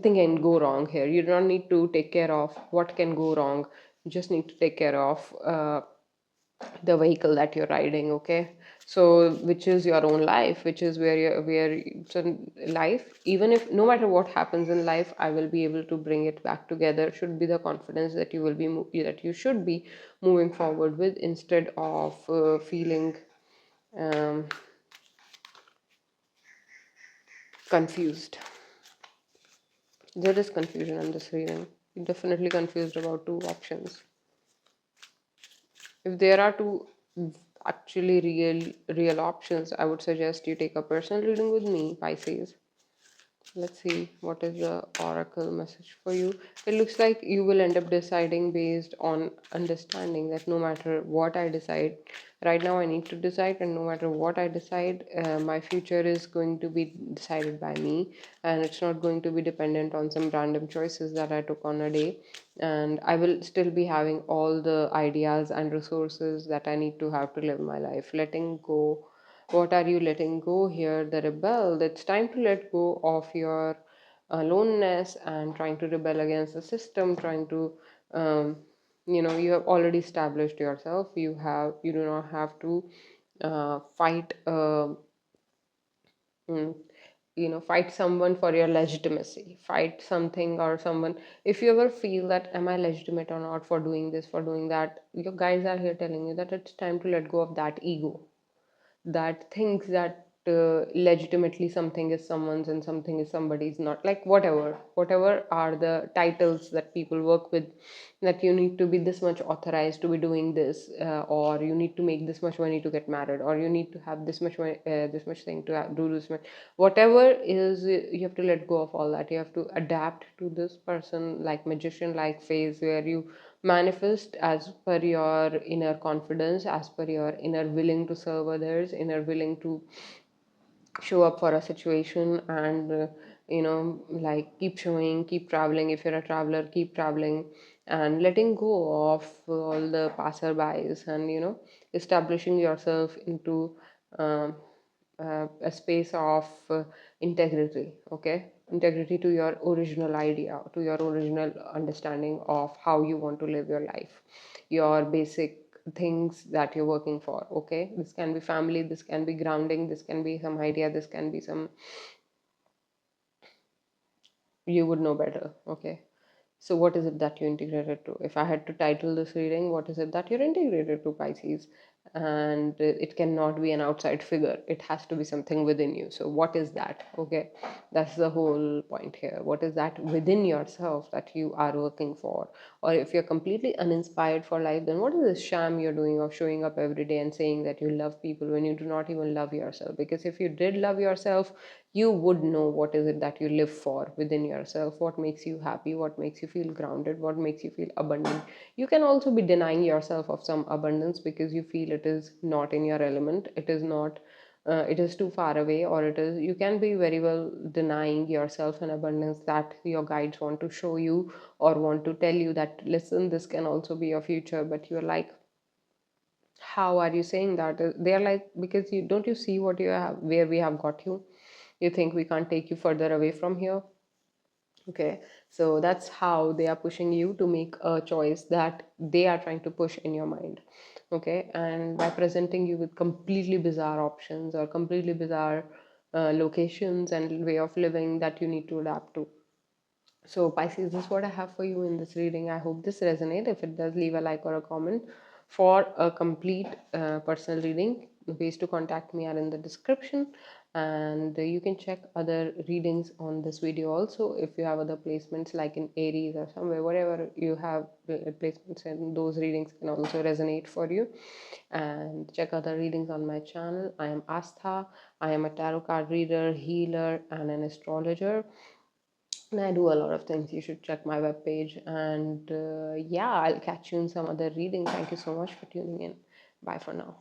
can go wrong here. You do not need to take care of what can go wrong. You just need to take care of the vehicle that you're riding. Okay, so which is your own life, which is so life, even if no matter what happens in life, I will be able to bring it back together, should be the confidence that you will be that you should be moving forward with, instead of feeling um, confused. There is confusion in this reading. You're definitely confused about two options. If there are two actually real options, I would suggest you take a personal reading with me, Pisces. Let's see what is the oracle message for you. It looks like you will end up deciding based on understanding that no matter what I decide, right now I need to decide, and no matter what I decide, my future is going to be decided by me, and it's not going to be dependent on some random choices that I took on a day. And I will still be having all the ideas and resources that I need to have to live my life. Letting go. What are you letting go here? The rebel. It's time to let go of your loneliness and trying to rebel against the system, trying to, you have already established yourself. You do not have to fight, mm, fight someone for your legitimacy, fight something or someone. If you ever feel that, am I legitimate or not for doing this, for doing that, your guides are here telling you that it's time to let go of that ego that thinks that legitimately something is someone's and something is somebody's, not like whatever are the titles that people work with, that you need to be this much authorized to be doing this, or you need to make this much money to get married, or you need to have this much money, this much thing to do this much, whatever is, you have to let go of all that. You have to adapt to this person like magician like phase where you manifest as per your inner confidence, as per your inner willing to serve others, inner willing to show up for a situation, and like keep showing, keep traveling. If you're a traveler, keep traveling, and letting go of all the passerbys, and establishing yourself into um, a space of integrity. Okay, integrity to your original idea, to your original understanding of how you want to live your life, your basic things that you're working for. Okay, this can be family, this can be grounding, this can be some idea, this can be some, you would know better. Okay, so what is it that you integrated to? If I had to title this reading, what is it that you're integrated to, Pisces? And it cannot be an outside figure. It has to be something within you. So what is that? Okay, that's the whole point here. What is that within yourself that you are working for? Or if you're completely uninspired for life, then what is this sham you're doing of showing up every day and saying that you love people when you do not even love yourself? Because if you did love yourself, you would know what is it that you live for within yourself, what makes you happy, what makes you feel grounded, what makes you feel abundant. You can also be denying yourself of some abundance because you feel it is not in your element, it is not, it is too far away, or it is, you can be very well denying yourself an abundance that your guides want to show you, or want to tell you that, listen, this can also be your future. But you're like, how are you saying that? They're like, because you don't, you see what you have, where we have got you. You think we can't take you further away from here? Okay, so that's how they are pushing you to make a choice that they are trying to push in your mind. Okay, and by presenting you with completely bizarre options or completely bizarre locations and way of living that you need to adapt to. So, Pisces, this is what I have for you in this reading. I hope this resonates. If it does, leave a like or a comment. For a complete personal reading, the ways to contact me are in the description, and you can check other readings on this video also. If you have other placements like in Aries or somewhere, whatever you have placements, and those readings can also resonate for you. And check other readings on my channel. I am Astha. I am a tarot card reader, healer, and an astrologer, and I do a lot of things. You should check my webpage. And yeah, I'll catch you in some other reading. Thank you so much for tuning in. Bye for now.